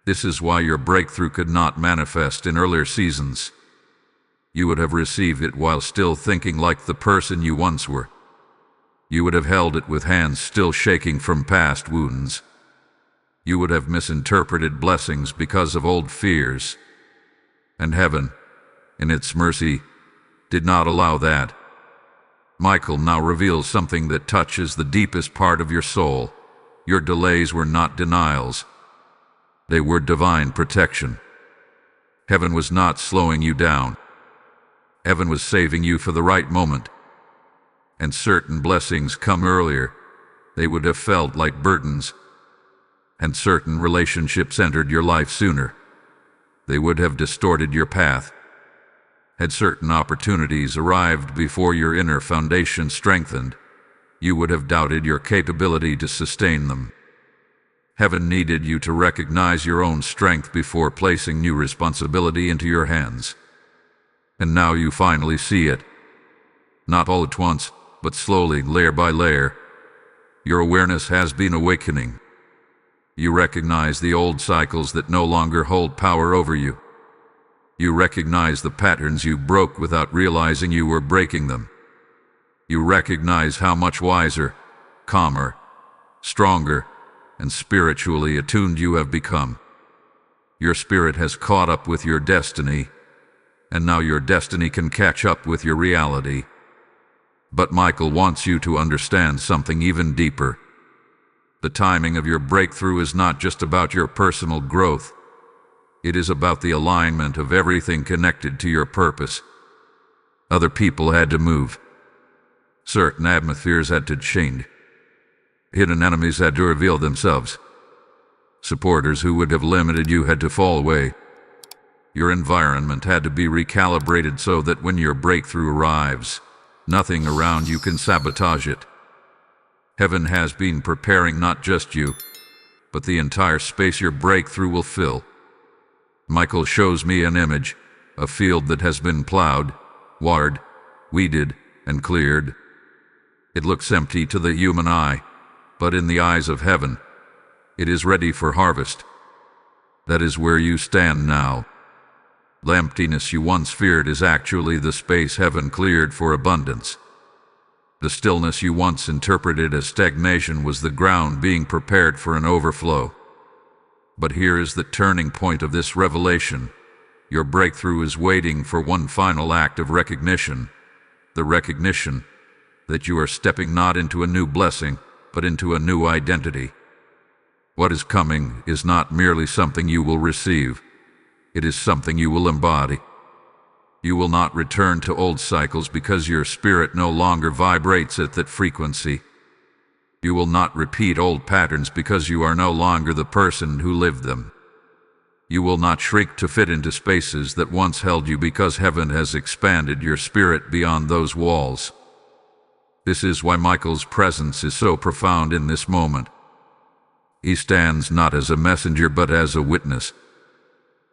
This is why your breakthrough could not manifest in earlier seasons. You would have received it while still thinking like the person you once were. You would have held it with hands still shaking from past wounds. You would have misinterpreted blessings because of old fears. And heaven, in its mercy, did not allow that. Michael now reveals something that touches the deepest part of your soul. Your delays were not denials. They were divine protection. Heaven was not slowing you down. Heaven was saving you for the right moment. And certain blessings come earlier. They would have felt like burdens. And certain relationships entered your life sooner. They would have distorted your path. Had certain opportunities arrived before your inner foundation strengthened, you would have doubted your capability to sustain them. Heaven needed you to recognize your own strength before placing new responsibility into your hands. And now you finally see it. Not all at once, but slowly, layer by layer. Your awareness has been awakening. You recognize the old cycles that no longer hold power over you. You recognize the patterns you broke without realizing you were breaking them. You recognize how much wiser, calmer, stronger, and spiritually attuned you have become. Your spirit has caught up with your destiny, and now your destiny can catch up with your reality. But Michael wants you to understand something even deeper. The timing of your breakthrough is not just about your personal growth. It is about the alignment of everything connected to your purpose. Other people had to move. Certain atmospheres had to change. Hidden enemies had to reveal themselves. Supporters who would have limited you had to fall away. Your environment had to be recalibrated so that when your breakthrough arrives, nothing around you can sabotage it. Heaven has been preparing not just you, but the entire space your breakthrough will fill. Michael shows me an image, a field that has been plowed, watered, weeded, and cleared. It looks empty to the human eye, but in the eyes of heaven, it is ready for harvest. That is where you stand now. The emptiness you once feared is actually the space heaven cleared for abundance. The stillness you once interpreted as stagnation was the ground being prepared for an overflow. But here is the turning point of this revelation. Your breakthrough is waiting for one final act of recognition. The recognition that you are stepping not into a new blessing, but into a new identity. What is coming is not merely something you will receive. It is something you will embody. You will not return to old cycles because your spirit no longer vibrates at that frequency. You will not repeat old patterns because you are no longer the person who lived them. You will not shrink to fit into spaces that once held you because heaven has expanded your spirit beyond those walls. This is why Michael's presence is so profound in this moment. He stands not as a messenger but as a witness.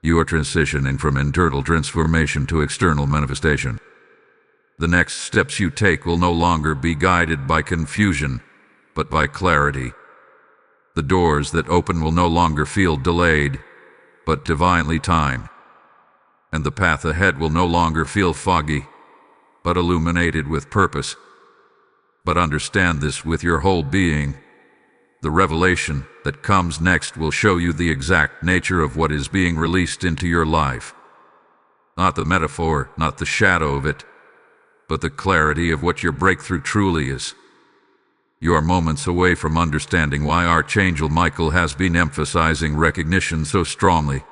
You are transitioning from internal transformation to external manifestation. The next steps you take will no longer be guided by confusion, but by clarity. The doors that open will no longer feel delayed, but divinely timed. And the path ahead will no longer feel foggy, but illuminated with purpose. But understand this with your whole being. The revelation that comes next will show you the exact nature of what is being released into your life. Not the metaphor, not the shadow of it, but the clarity of what your breakthrough truly is. You are moments away from understanding why Archangel Michael has been emphasizing recognition so strongly.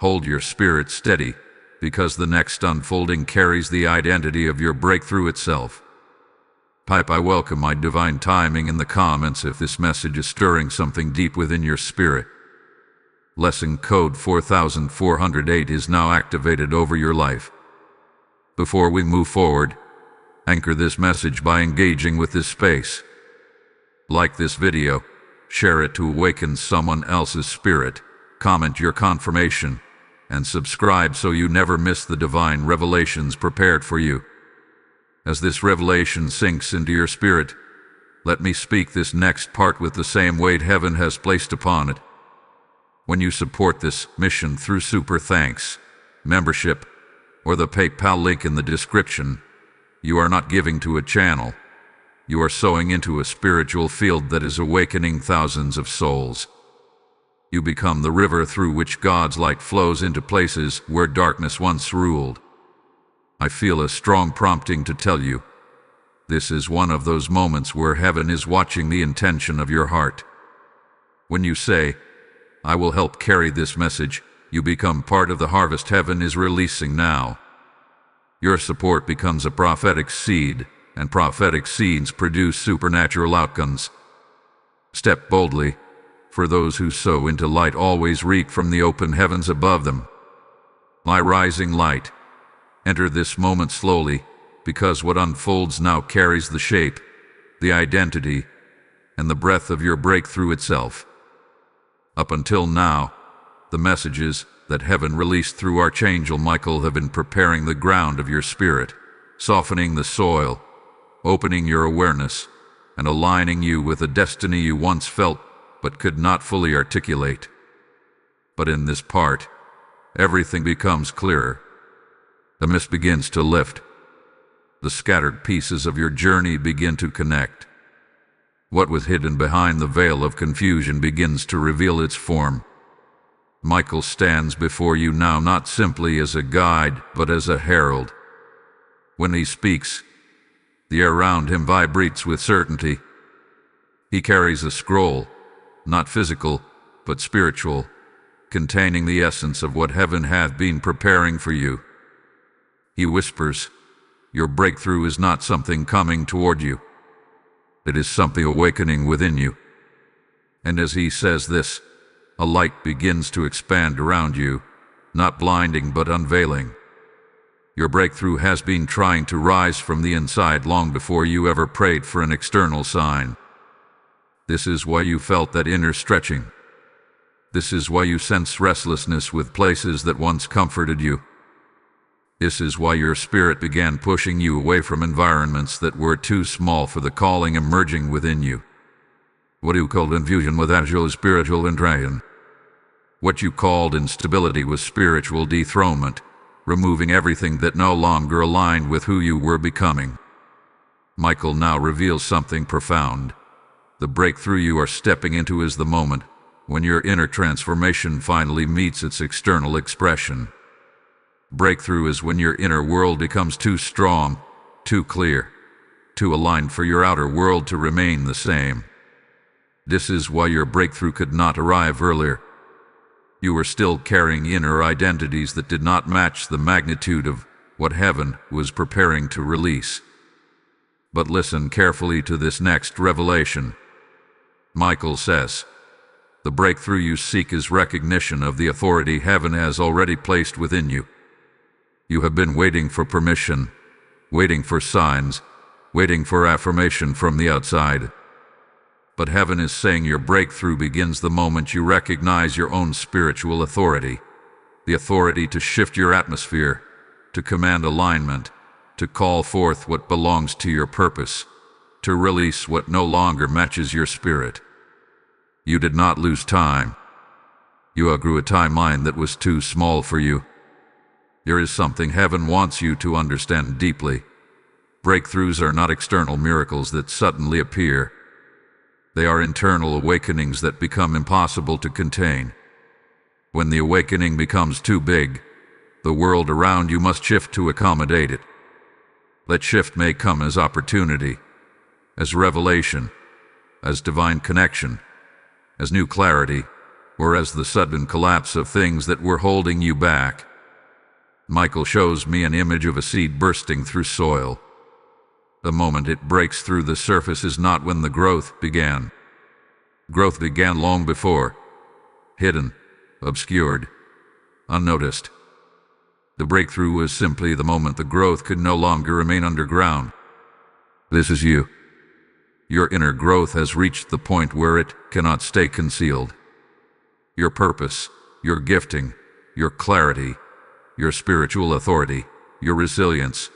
Hold your spirit steady, because the next unfolding carries the identity of your breakthrough itself. Pipe I welcome my divine timing in the comments if this message is stirring something deep within your spirit. Lesson code 4408 is now activated over your life. Before we move forward, anchor this message by engaging with this space. Like this video, share it to awaken someone else's spirit, comment your confirmation, and subscribe so you never miss the divine revelations prepared for you. As this revelation sinks into your spirit, let me speak this next part with the same weight heaven has placed upon it. When you support this mission through super thanks, membership, or the PayPal link in the description, you are not giving to a channel. You are sowing into a spiritual field that is awakening thousands of souls. You become the river through which God's light flows into places where darkness once ruled. I feel a strong prompting to tell you, this is one of those moments where heaven is watching the intention of your heart. When you say, I will help carry this message, you become part of the harvest heaven is releasing now. Your support becomes a prophetic seed, and prophetic seeds produce supernatural outcomes. Step boldly, for those who sow into light always reap from the open heavens above them. My rising light, enter this moment slowly, because what unfolds now carries the shape, the identity, and the breath of your breakthrough itself. Up until now, the messages that heaven released through Archangel Michael have been preparing the ground of your spirit, softening the soil, opening your awareness, and aligning you with a destiny you once felt but could not fully articulate. But in this part, everything becomes clearer. The mist begins to lift. The scattered pieces of your journey begin to connect. What was hidden behind the veil of confusion begins to reveal its form. Michael stands before you now not simply as a guide, but as a herald. When he speaks, The air around him vibrates with certainty. He carries a scroll, not physical, but spiritual, containing the essence of what heaven hath been preparing for you. He whispers, your breakthrough is not something coming toward you. It is something awakening within you. And as he says this, a light begins to expand around you, not blinding but unveiling. Your breakthrough has been trying to rise from the inside long before you ever prayed for an external sign. This is why you felt that inner stretching. This is why you sense restlessness with places that once comforted you. This is why your spirit began pushing you away from environments that were too small for the calling emerging within you. What you called infusion with agile is spiritual intrayon. What you called instability was spiritual dethronement, removing everything that no longer aligned with who you were becoming. Michael now reveals something profound. The breakthrough you are stepping into is the moment when your inner transformation finally meets its external expression. Breakthrough is when your inner world becomes too strong, too clear, too aligned for your outer world to remain the same. This is why your breakthrough could not arrive earlier. You were still carrying inner identities that did not match the magnitude of what heaven was preparing to release. But listen carefully to this next revelation. Michael says, the breakthrough you seek is recognition of the authority heaven has already placed within you. You have been waiting for permission, waiting for signs, waiting for affirmation from the outside. But heaven is saying your breakthrough begins the moment you recognize your own spiritual authority, the authority to shift your atmosphere, to command alignment, to call forth what belongs to your purpose, to release what no longer matches your spirit. You did not lose time. You outgrew a timeline that was too small for you. There is something heaven wants you to understand deeply. Breakthroughs are not external miracles that suddenly appear. They are internal awakenings that become impossible to contain. When the awakening becomes too big, the world around you must shift to accommodate it. That shift may come as opportunity, as revelation, as divine connection, as new clarity, or as the sudden collapse of things that were holding you back. Michael shows me an image of a seed bursting through soil. The moment it breaks through the surface is not when the growth began. Growth began long before, hidden, obscured, unnoticed. The breakthrough was simply the moment the growth could no longer remain underground. This is you. Your inner growth has reached the point where it cannot stay concealed. Your purpose, your gifting, your clarity, your spiritual authority, your resilience,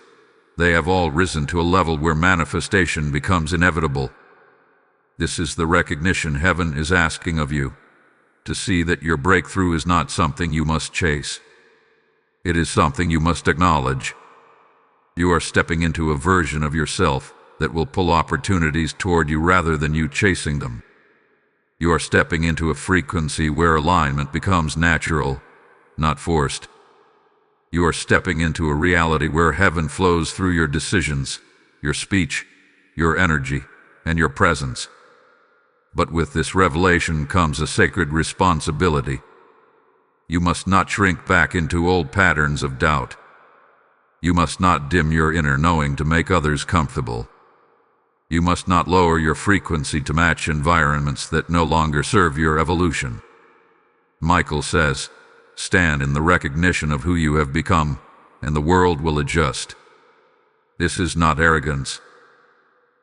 they have all risen to a level where manifestation becomes inevitable. This is the recognition heaven is asking of you, to see that your breakthrough is not something you must chase. It is something you must acknowledge. You are stepping into a version of yourself that will pull opportunities toward you rather than you chasing them. You are stepping into a frequency where alignment becomes natural, not forced. You are stepping into a reality where heaven flows through your decisions, your speech, your energy, and your presence. But with this revelation comes a sacred responsibility. You must not shrink back into old patterns of doubt. You must not dim your inner knowing to make others comfortable. You must not lower your frequency to match environments that no longer serve your evolution. Michael says, stand in the recognition of who you have become, and the world will adjust. This is not arrogance.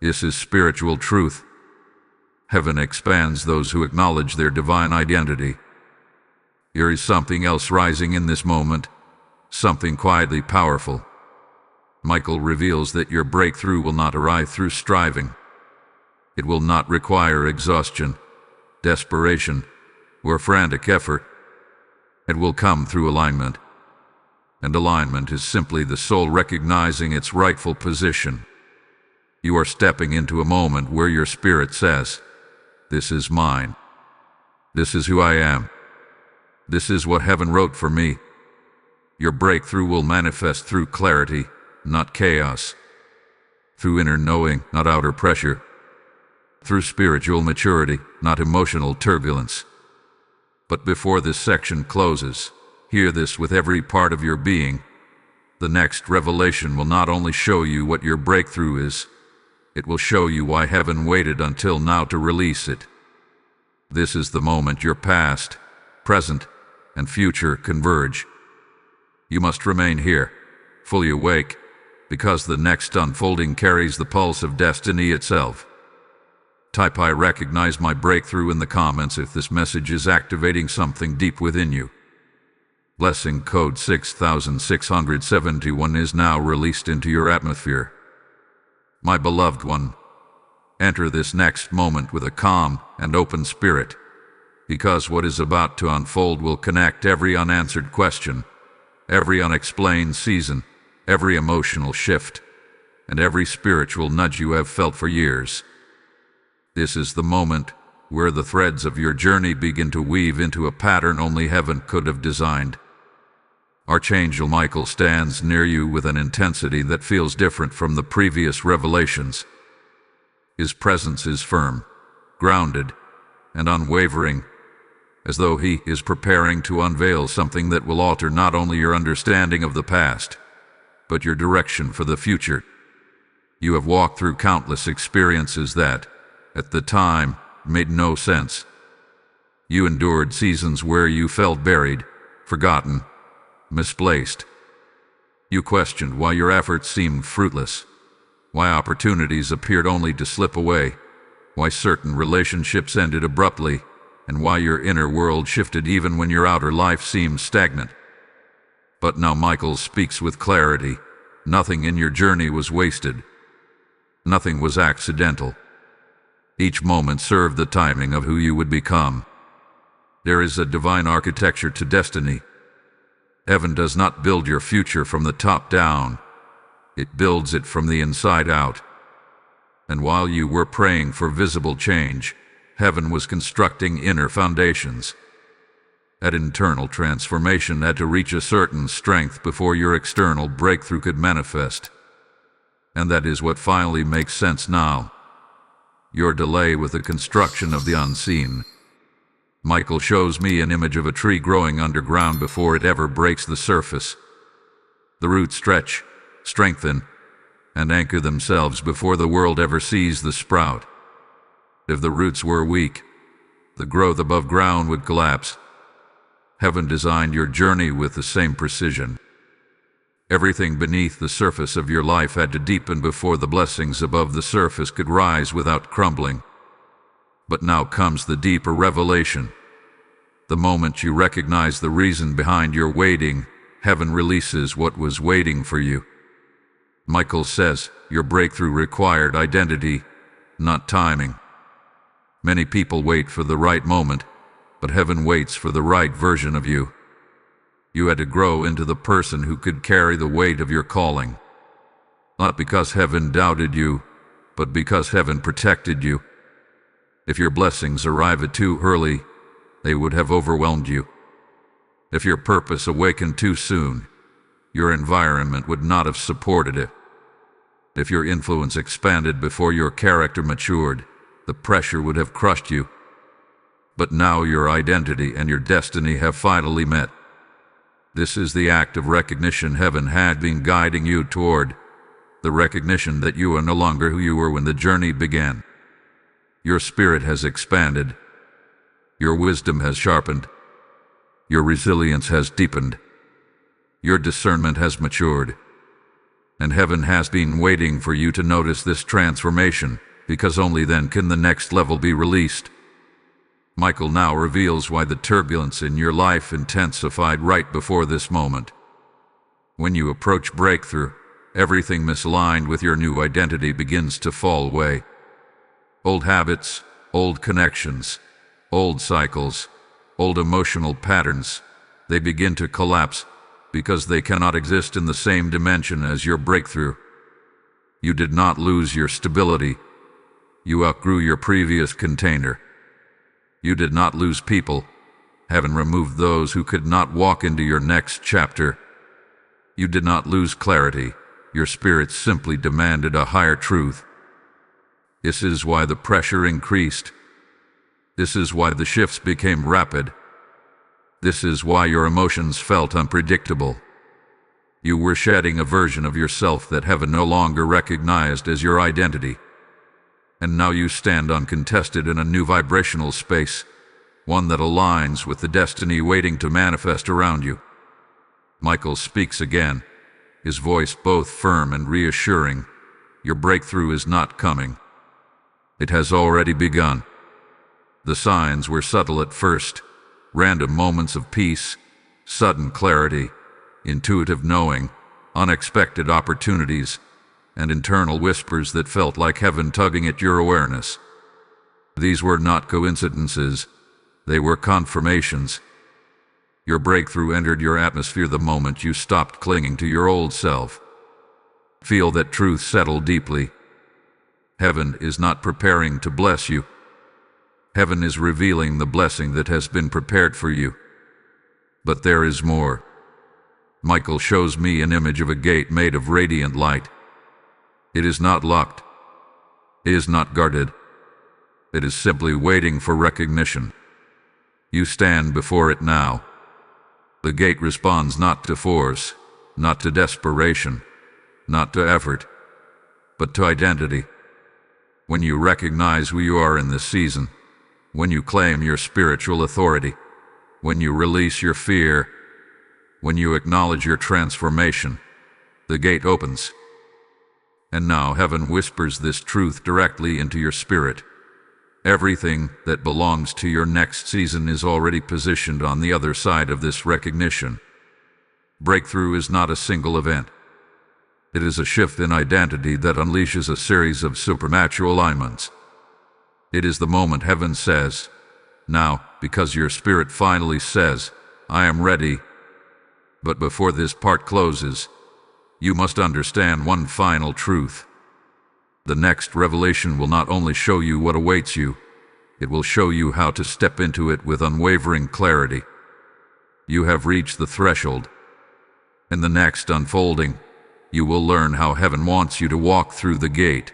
This is spiritual truth. Heaven expands those who acknowledge their divine identity. There is something else rising in this moment, something quietly powerful. Michael reveals that your breakthrough will not arrive through striving. It will not require exhaustion, desperation, or frantic effort. It will come through alignment. And alignment is simply the soul recognizing its rightful position. You are stepping into a moment where your spirit says, this is mine. This is who I am. This is what heaven wrote for me. Your breakthrough will manifest through clarity, not chaos. through inner knowing, not outer pressure, through spiritual maturity, not emotional turbulence. But before this section closes, hear this with every part of your being. The next revelation will not only show you what your breakthrough is, it will show you why heaven waited until now to release it. This is the moment your past, present, and future converge. You must remain here, fully awake, because the next unfolding carries the pulse of destiny itself. Type "I recognize my breakthrough" in the comments if this message is activating something deep within you. Blessing code 6671 is now released into your atmosphere. My beloved one, enter this next moment with a calm and open spirit, because what is about to unfold will connect every unanswered question, every unexplained season, every emotional shift, and every spiritual nudge you have felt for years. This is the moment where the threads of your journey begin to weave into a pattern only heaven could have designed. Archangel Michael stands near you with an intensity that feels different from the previous revelations. His presence is firm, grounded, and unwavering, as though he is preparing to unveil something that will alter not only your understanding of the past, but your direction for the future. You have walked through countless experiences that, at the time, made no sense. You endured seasons where you felt buried, forgotten, misplaced. You questioned why your efforts seemed fruitless, why opportunities appeared only to slip away, why certain relationships ended abruptly, and why your inner world shifted even when your outer life seemed stagnant. But now Michael speaks with clarity. Nothing in your journey was wasted. Nothing was accidental. Each moment served the timing of who you would become. There is a divine architecture to destiny. Heaven does not build your future from the top down. It builds it from the inside out. And while you were praying for visible change, heaven was constructing inner foundations. That internal transformation had to reach a certain strength before your external breakthrough could manifest. And that is what finally makes sense now. Your delay with the construction of the unseen. Michael shows me an image of a tree growing underground before it ever breaks the surface. The roots stretch, strengthen, and anchor themselves before the world ever sees the sprout. If the roots were weak, the growth above ground would collapse. Heaven designed your journey with the same precision. Everything beneath the surface of your life had to deepen before the blessings above the surface could rise without crumbling. But now comes the deeper revelation. The moment you recognize the reason behind your waiting, heaven releases what was waiting for you. Michael says your breakthrough required identity, not timing. Many people wait for the right moment, but heaven waits for the right version of you. You had to grow into the person who could carry the weight of your calling. Not because heaven doubted you, but because heaven protected you. If your blessings arrived too early, they would have overwhelmed you. If your purpose awakened too soon, your environment would not have supported it. If your influence expanded before your character matured, the pressure would have crushed you. But now your identity and your destiny have finally met. This is the act of recognition heaven had been guiding you toward, the recognition that you are no longer who you were when the journey began. Your spirit has expanded. Your wisdom has sharpened. Your resilience has deepened. Your discernment has matured. And heaven has been waiting for you to notice this transformation, because only then can the next level be released. Michael now reveals why the turbulence in your life intensified right before this moment. When you approach breakthrough, everything misaligned with your new identity begins to fall away. Old habits, old connections, old cycles, old emotional patterns, they begin to collapse because they cannot exist in the same dimension as your breakthrough. You did not lose your stability. You outgrew your previous container. You did not lose people. Heaven removed those who could not walk into your next chapter. You did not lose clarity. your spirit simply demanded a higher truth. This is why the pressure increased. This is why the shifts became rapid. This is why your emotions felt unpredictable. You were shedding a version of yourself that heaven no longer recognized as your identity. And now you stand uncontested in a new vibrational space, one that aligns with the destiny waiting to manifest around you. Michael speaks again, his voice both firm and reassuring. Your breakthrough is not coming. It has already begun. The signs were subtle at first, random moments of peace, sudden clarity, intuitive knowing, unexpected opportunities, and internal whispers that felt like heaven tugging at your awareness. These were not coincidences, they were confirmations. Your breakthrough entered your atmosphere the moment you stopped clinging to your old self. Feel that truth settle deeply. Heaven is not preparing to bless you. Heaven is revealing the blessing that has been prepared for you. But there is more. Michael shows me an image of a gate made of radiant light. It is not locked. It is not guarded. It is simply waiting for recognition. You stand before it now. The gate responds not to force, not to desperation, not to effort, but to identity. When you recognize who you are in this season, when you claim your spiritual authority, when you release your fear, when you acknowledge your transformation, the gate opens. And now heaven whispers this truth directly into your spirit. Everything that belongs to your next season is already positioned on the other side of this recognition. Breakthrough is not a single event. It is a shift in identity that unleashes a series of supernatural alignments. It is the moment heaven says, now, because your spirit finally says, I am ready. But before this part closes, you must understand one final truth. The next revelation will not only show you what awaits you, it will show you how to step into it with unwavering clarity. You have reached the threshold. In the next unfolding, you will learn how heaven wants you to walk through the gate.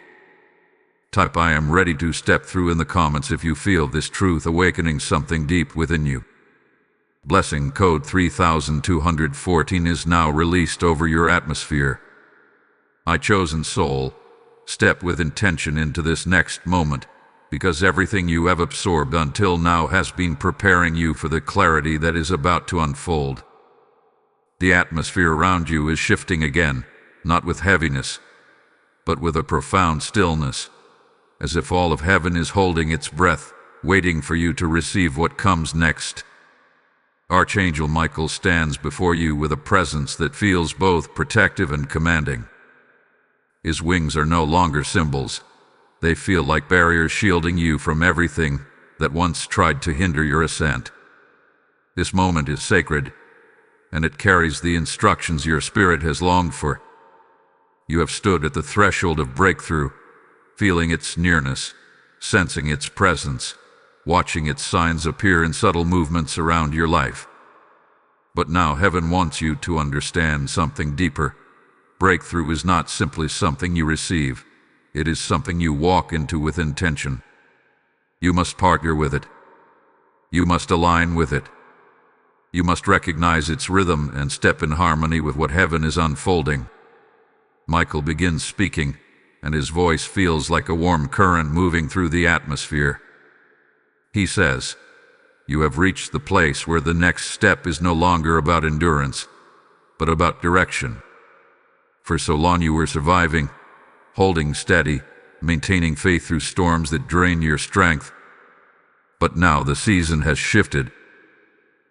Type I am ready to step through in the comments if you feel this truth awakening something deep within you. Blessing code 3214 is now released over your atmosphere. My chosen soul, step with intention into this next moment, because everything you have absorbed until now has been preparing you for the clarity that is about to unfold. The atmosphere around you is shifting again, not with heaviness, but with a profound stillness, as if all of heaven is holding its breath, waiting for you to receive what comes next. Archangel Michael stands before you with a presence that feels both protective and commanding. His wings are no longer symbols. They feel like barriers shielding you from everything that once tried to hinder your ascent. This moment is sacred, and it carries the instructions your spirit has longed for. You have stood at the threshold of breakthrough, feeling its nearness, sensing its presence, watching its signs appear in subtle movements around your life. But now heaven wants you to understand something deeper. Breakthrough is not simply something you receive. It is something you walk into with intention. You must partner with it. You must align with it. You must recognize its rhythm and step in harmony with what heaven is unfolding. Michael begins speaking, and his voice feels like a warm current moving through the atmosphere. He says, you have reached the place where the next step is no longer about endurance, but about direction. For so long you were surviving, holding steady, maintaining faith through storms that drain your strength. But now the season has shifted.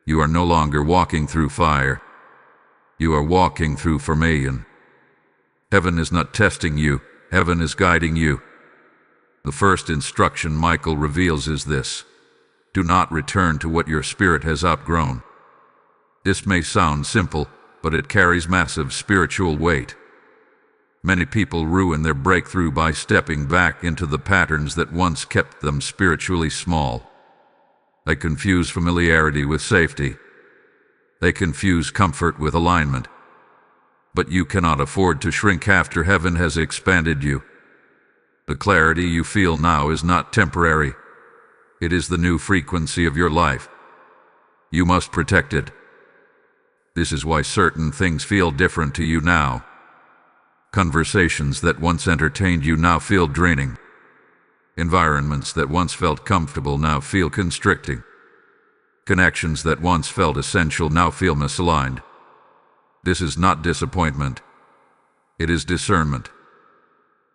You are no longer walking through fire. You are walking through formation. Heaven is not testing you, heaven is guiding you. The first instruction Michael reveals is this: do not return to what your spirit has outgrown. This may sound simple, but it carries massive spiritual weight. Many people ruin their breakthrough by stepping back into the patterns that once kept them spiritually small. They confuse familiarity with safety. They confuse comfort with alignment. But you cannot afford to shrink after heaven has expanded you. The clarity you feel now is not temporary. It is the new frequency of your life. You must protect it. This is why certain things feel different to you now. Conversations that once entertained you now feel draining. Environments that once felt comfortable now feel constricting. Connections that once felt essential now feel misaligned. This is not disappointment. It is discernment.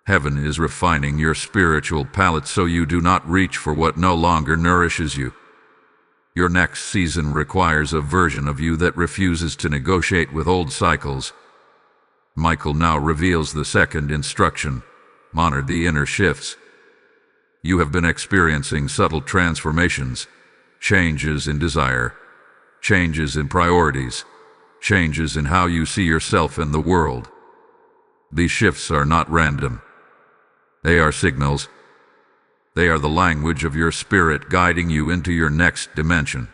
Heaven is refining your spiritual palate so you do not reach for what no longer nourishes you. Your next season requires a version of you that refuses to negotiate with old cycles. Michael now reveals the second instruction: monitor the inner shifts. You have been experiencing subtle transformations, changes in desire, changes in priorities, changes in how you see yourself and the world. These shifts are not random. They are signals. They are the language of your spirit guiding you into your next dimension.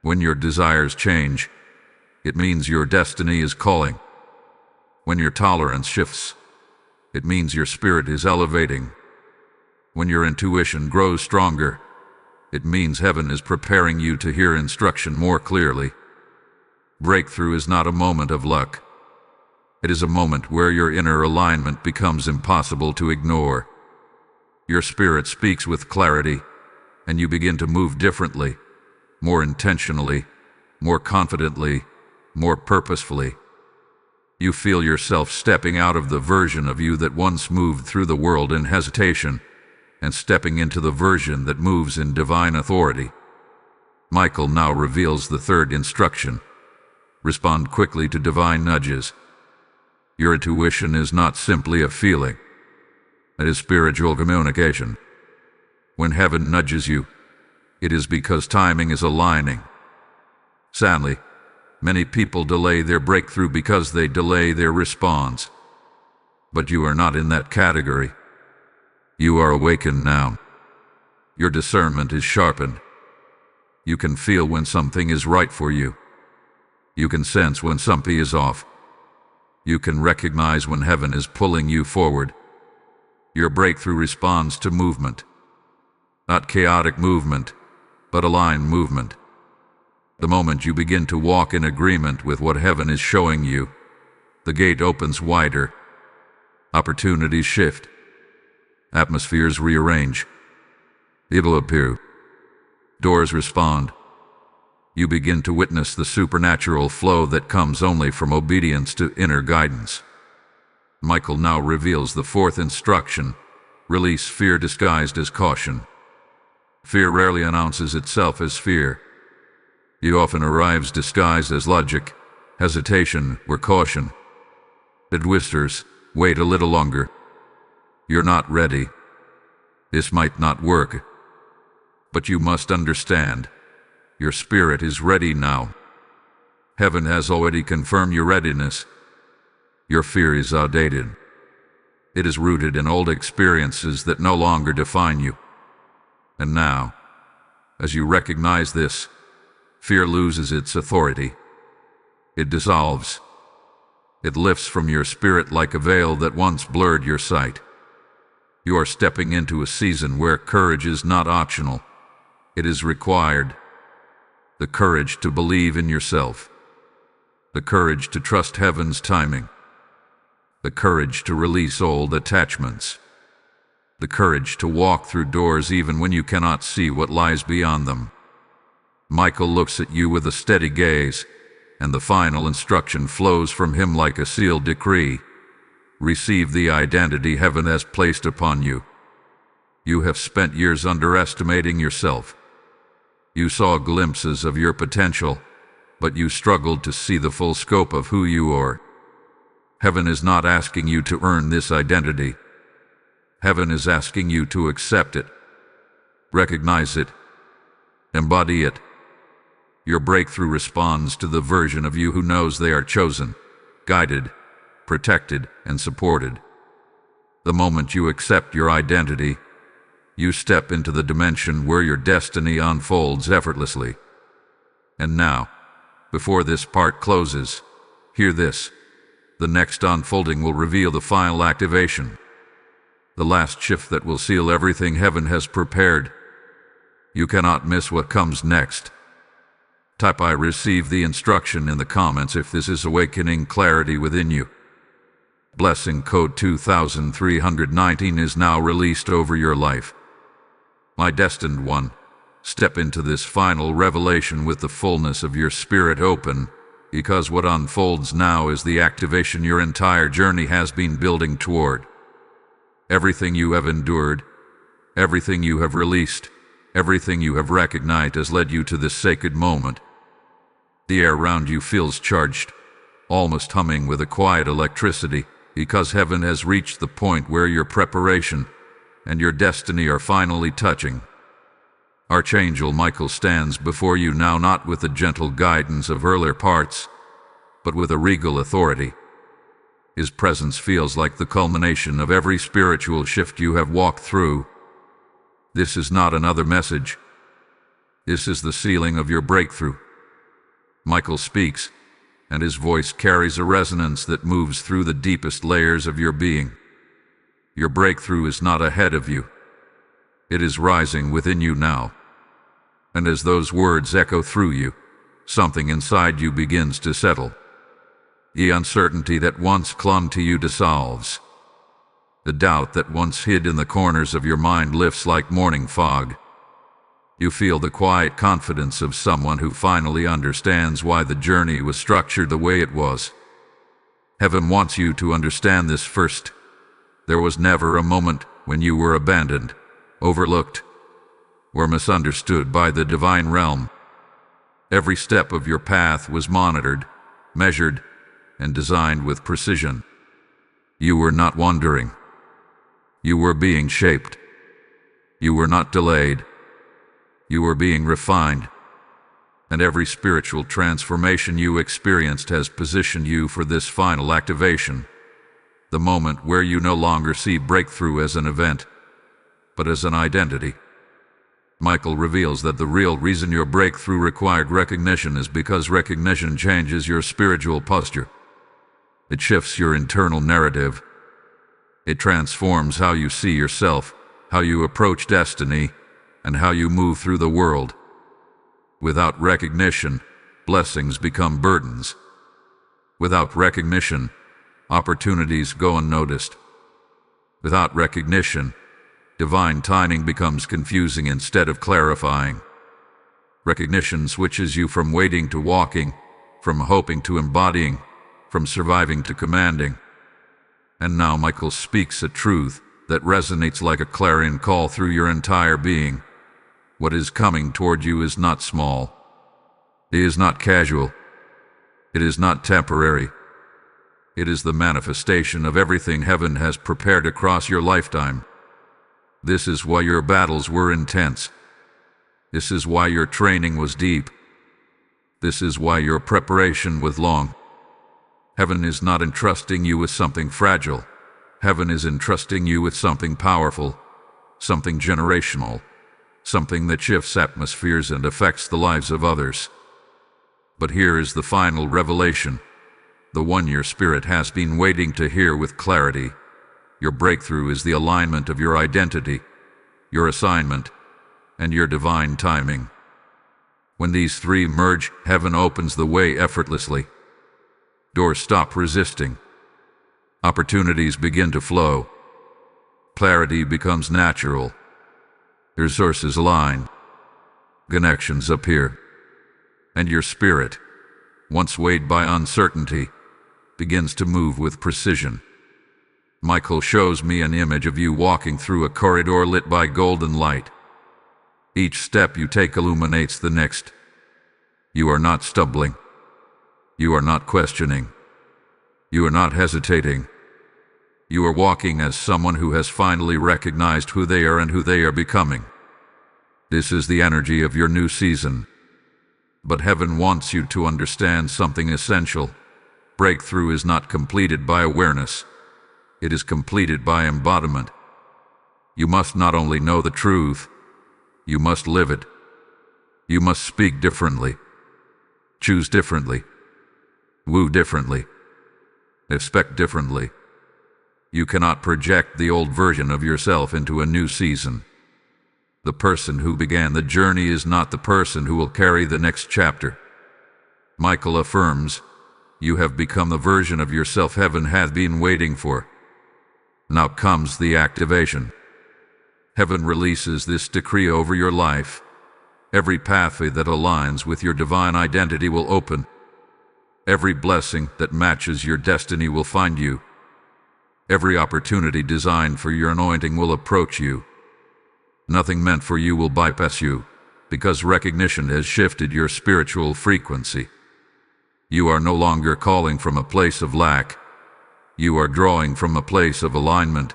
When your desires change, it means your destiny is calling. When your tolerance shifts, it means your spirit is elevating. When your intuition grows stronger, it means heaven is preparing you to hear instruction more clearly. Breakthrough is not a moment of luck. It is a moment where your inner alignment becomes impossible to ignore. Your spirit speaks with clarity, and you begin to move differently, more intentionally, more confidently, more purposefully. You feel yourself stepping out of the version of you that once moved through the world in hesitation, and stepping into the version that moves in divine authority. Michael now reveals the third instruction: respond quickly to divine nudges. Your intuition is not simply a feeling. It is spiritual communication. When heaven nudges you, it is because timing is aligning. Sadly, many people delay their breakthrough because they delay their response. But you are not in that category. You are awakened now. Your discernment is sharpened. You can feel when something is right for you. You can sense when something is off. You can recognize when heaven is pulling you forward. Your breakthrough responds to movement. Not chaotic movement, but aligned movement. The moment you begin to walk in agreement with what heaven is showing you, the gate opens wider. Opportunities shift. Atmospheres rearrange. People appear. Doors respond. You begin to witness the supernatural flow that comes only from obedience to inner guidance. Michael now reveals the fourth instruction: release fear disguised as caution. Fear rarely announces itself as fear. It often arrives disguised as logic, hesitation, or caution. It whispers, wait a little longer. You're not ready. This might not work. But you must understand, your spirit is ready now. Heaven has already confirmed your readiness. Your fear is outdated. It is rooted in old experiences that no longer define you. And now, as you recognize this, fear loses its authority. It dissolves. It lifts from your spirit like a veil that once blurred your sight. You are stepping into a season where courage is not optional. It is required. The courage to believe in yourself. The courage to trust heaven's timing. The courage to release old attachments. The courage to walk through doors even when you cannot see what lies beyond them. Michael looks at you with a steady gaze, and the final instruction flows from him like a sealed decree. Receive the identity heaven has placed upon you. You have spent years underestimating yourself. You saw glimpses of your potential, but you struggled to see the full scope of who you are. Heaven is not asking you to earn this identity. Heaven is asking you to accept it, recognize it, embody it. Your breakthrough responds to the version of you who knows they are chosen, guided, protected, and supported. The moment you accept your identity, you step into the dimension where your destiny unfolds effortlessly. And now, before this part closes, hear this. The next unfolding will reveal the final activation, the last shift that will seal everything heaven has prepared. You cannot miss what comes next. Type "I receive" the instruction in the comments if this is awakening clarity within you. Blessing code 2319 is now released over your life. My destined one, step into this final revelation with the fullness of your spirit open, because what unfolds now is the activation your entire journey has been building toward. Everything you have endured, everything you have released, everything you have recognized has led you to this sacred moment. The air around you feels charged, almost humming with a quiet electricity, because heaven has reached the point where your preparation and your destiny are finally touching. Archangel Michael stands before you now, not with the gentle guidance of earlier parts, but with a regal authority. His presence feels like the culmination of every spiritual shift you have walked through. This is not another message. This is the sealing of your breakthrough. Michael speaks, and his voice carries a resonance that moves through the deepest layers of your being. Your breakthrough is not ahead of you. It is rising within you now. And as those words echo through you, something inside you begins to settle. The uncertainty that once clung to you dissolves. The doubt that once hid in the corners of your mind lifts like morning fog. You feel the quiet confidence of someone who finally understands why the journey was structured the way it was. Heaven wants you to understand this first. There was never a moment when you were abandoned, overlooked, or misunderstood by the divine realm. Every step of your path was monitored, measured, and designed with precision. You were not wandering. You were being shaped. You were not delayed. You were being refined. And every spiritual transformation you experienced has positioned you for this final activation, the moment where you no longer see breakthrough as an event, but as an identity. Michael reveals that the real reason your breakthrough required recognition is because recognition changes your spiritual posture. It shifts your internal narrative. It transforms how you see yourself, how you approach destiny, and how you move through the world. Without recognition, blessings become burdens. Without recognition, opportunities go unnoticed. Without recognition, divine timing becomes confusing instead of clarifying. Recognition switches you from waiting to walking, from hoping to embodying, from surviving to commanding. And now Michael speaks a truth that resonates like a clarion call through your entire being. What is coming toward you is not small. It is not casual. It is not temporary. It is the manifestation of everything heaven has prepared across your lifetime. This is why your battles were intense. This is why your training was deep. This is why your preparation was long. Heaven is not entrusting you with something fragile. Heaven is entrusting you with something powerful, something generational, something that shifts atmospheres and affects the lives of others. But here is the final revelation, the one your spirit has been waiting to hear with clarity. Your breakthrough is the alignment of your identity, your assignment, and your divine timing. When these three merge, heaven opens the way effortlessly. Doors stop resisting. Opportunities begin to flow. Clarity becomes natural. Resources align. Connections appear. And your spirit, once weighed by uncertainty, begins to move with precision. Michael shows me an image of you walking through a corridor lit by golden light. Each step you take illuminates the next. You are not stumbling. You are not questioning. You are not hesitating. You are walking as someone who has finally recognized who they are and who they are becoming. This is the energy of your new season. But heaven wants you to understand something essential. Breakthrough is not completed by awareness. It is completed by embodiment. You must not only know the truth, you must live it. You must speak differently, choose differently, woo differently, Expect differently. You cannot project the old version of yourself into a new season. The person who began the journey is not the person who will carry the next chapter. Michael affirms, you have become the version of yourself heaven has been waiting for. Now comes the activation. Heaven releases this decree over your life. Every pathway that aligns with your divine identity will open. Every blessing that matches your destiny will find you. Every opportunity designed for your anointing will approach you. Nothing meant for you will bypass you, because recognition has shifted your spiritual frequency. You are no longer calling from a place of lack. You are drawing from a place of alignment.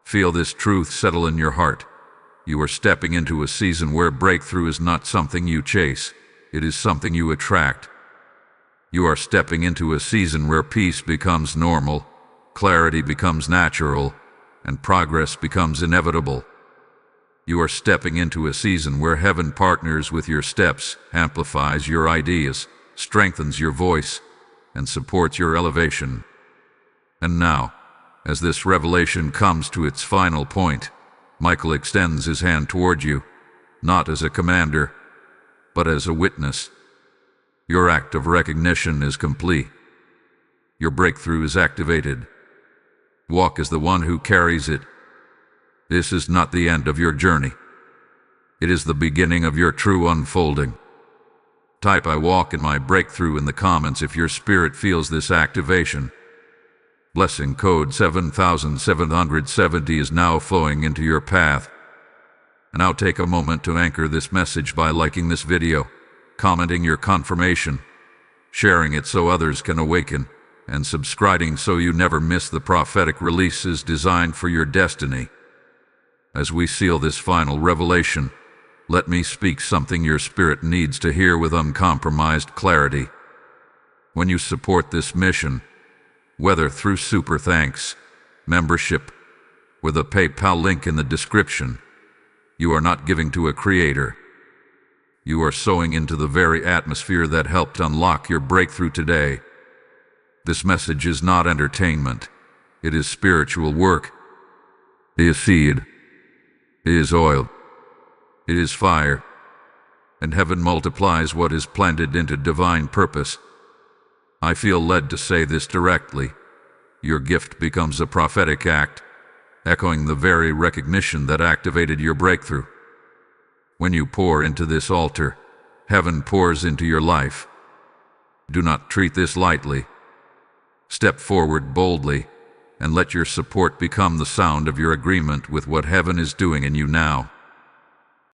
Feel this truth settle in your heart. You are stepping into a season where breakthrough is not something you chase, it is something you attract. You are stepping into a season where peace becomes normal, clarity becomes natural, and progress becomes inevitable. You are stepping into a season where heaven partners with your steps, amplifies your ideas, strengthens your voice, and supports your elevation. And now, as this revelation comes to its final point, Michael extends his hand toward you, not as a commander, but as a witness. Your act of recognition is complete. Your breakthrough is activated. Walk as the one who carries it. This is not the end of your journey. It is the beginning of your true unfolding. Type I walk in my breakthrough in the comments if your spirit feels this activation. Blessing code 7770 is now flowing into your path. And now take a moment to anchor this message by liking this video, commenting your confirmation, sharing it so others can awaken, and subscribing so you never miss the prophetic releases designed for your destiny. As we seal this final revelation, let me speak something your spirit needs to hear with uncompromised clarity. When you support this mission, whether through super thanks, membership, or the PayPal link in the description, you are not giving to a creator. You are sowing into the very atmosphere that helped unlock your breakthrough today. This message is not entertainment. It is spiritual work. It is seed. It is oil. It is fire. And heaven multiplies what is planted into divine purpose. I feel led to say this directly. Your gift becomes a prophetic act, echoing the very recognition that activated your breakthrough. When you pour into this altar, heaven pours into your life. Do not treat this lightly. Step forward boldly, and let your support become the sound of your agreement with what heaven is doing in you now.